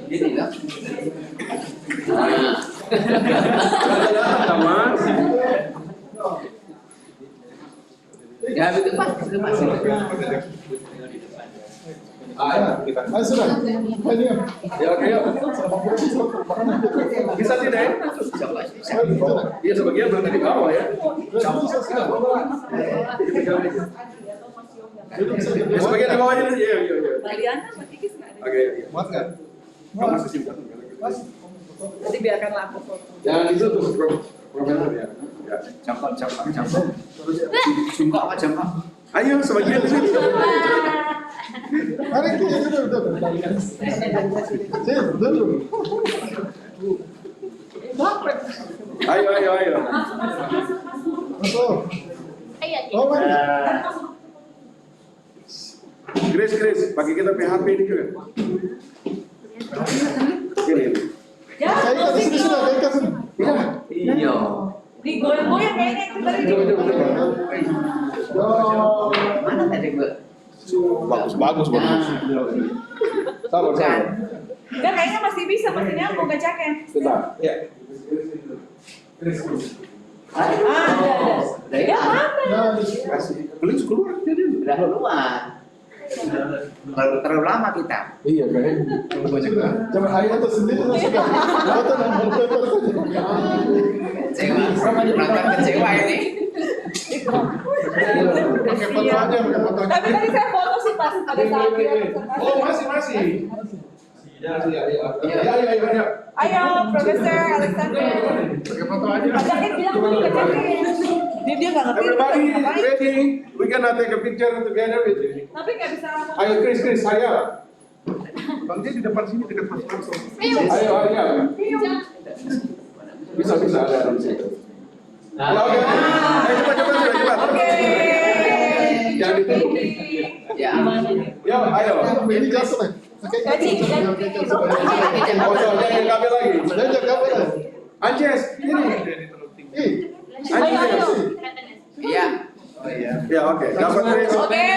[SPEAKER 7] Gini kan?
[SPEAKER 1] Mas.
[SPEAKER 7] Ya begitu Pak, itu Pak.
[SPEAKER 1] Ayo sudah. Ya oke yuk. Bisa tidak ya? Iya sebagian berada di bawah ya. Ya sebagian di bawah aja. Iya. Oke. Muat nggak? Kamu masih simpan.
[SPEAKER 9] Nanti biarkanlah aku foto.
[SPEAKER 1] Jangan ditutup profesor ya.
[SPEAKER 7] Cangkok. Singkok apa cangkok?
[SPEAKER 1] Ayo sebagian di sini.
[SPEAKER 10] Mari kita dulu.
[SPEAKER 1] Ayo.
[SPEAKER 10] Masuk. Oh, mari.
[SPEAKER 1] Grace, bagi kita PHP ini juga. Ini.
[SPEAKER 10] Saya di sini sudah, saya sini.
[SPEAKER 7] Iya.
[SPEAKER 9] Digoyang-goyang kayaknya itu tadi.
[SPEAKER 7] Mana tadi gue?
[SPEAKER 1] Bagus. Sabar.
[SPEAKER 9] Enggak, kayaknya masih bisa, masih nyambung ke jaket.
[SPEAKER 1] Bentar. Ya.
[SPEAKER 9] Ada. Ya, mana?
[SPEAKER 1] Beli keluar jadi.
[SPEAKER 7] Udah keluar. Terlalu lama kita.
[SPEAKER 1] Iya kayaknya.
[SPEAKER 10] Jangan ayo atas sendiri sudah. Foto dan foto.
[SPEAKER 7] Kecewa, kecewa ini.
[SPEAKER 10] Pakai foto aja.
[SPEAKER 9] Tapi tadi saya foto sih pas ada saat dia presentasi.
[SPEAKER 1] Oh masih. Ya.
[SPEAKER 9] Ayo, Profesor Alexander.
[SPEAKER 1] Pakai foto aja.
[SPEAKER 9] Pak Jaket bilang dulu ke jaket. Dia nggak ngerti.
[SPEAKER 1] Everybody
[SPEAKER 9] Ngapain.
[SPEAKER 1] ready? We gonna take a picture together with you.
[SPEAKER 9] Tapi nggak bisa.
[SPEAKER 1] Ayo Chris, saya. Bang J di depan sini dekat Mas langsung. Ayo. Bisa ada di situ. Ya oke. Cepat.
[SPEAKER 9] Oke.
[SPEAKER 1] Jangan ditutup.
[SPEAKER 7] Ya.
[SPEAKER 1] Ya, ayo.
[SPEAKER 10] Ini jatuh nih. Oke.
[SPEAKER 1] Oh, jangan kabel lagi.
[SPEAKER 10] Jangan kabel.
[SPEAKER 1] Anjes, ini. Anjes.
[SPEAKER 7] Iya.
[SPEAKER 1] Ya, oke. Dapat Chris.
[SPEAKER 9] Oke.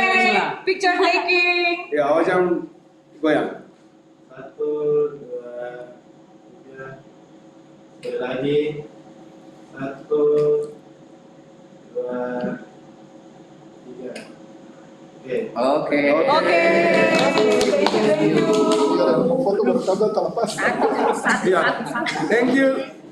[SPEAKER 9] Picture taking.
[SPEAKER 1] Ya, jangan goyang.
[SPEAKER 11] 1, 2, 3. Sekali lagi. 1, 2, 3.
[SPEAKER 7] Oke.
[SPEAKER 10] Foto bersama terlepas.
[SPEAKER 1] Ya.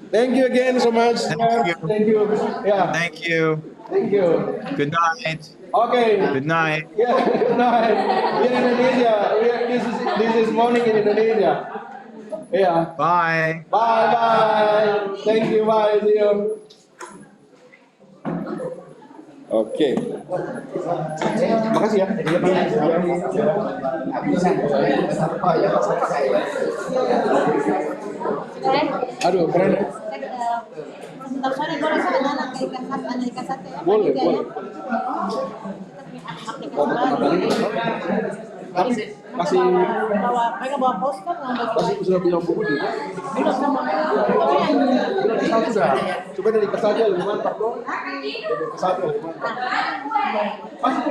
[SPEAKER 1] Thank you again so much. Thank you. Yeah.
[SPEAKER 4] Thank you.
[SPEAKER 1] Thank you.
[SPEAKER 4] Good night.
[SPEAKER 1] Okay.
[SPEAKER 4] Good night.
[SPEAKER 1] Yeah, good night. In Indonesia, this is morning in Indonesia. Yeah.
[SPEAKER 4] Bye.
[SPEAKER 1] Bye. Thank you. Bye. See you. Oke. Makasih ya. Aduh, keren. Boleh. Tapi masih
[SPEAKER 3] Mereka bawa poster
[SPEAKER 1] masih sudah punya buku di. Sudah. Coba dari kertas aja lebih mantap dong. Satu lebih mantap. Masih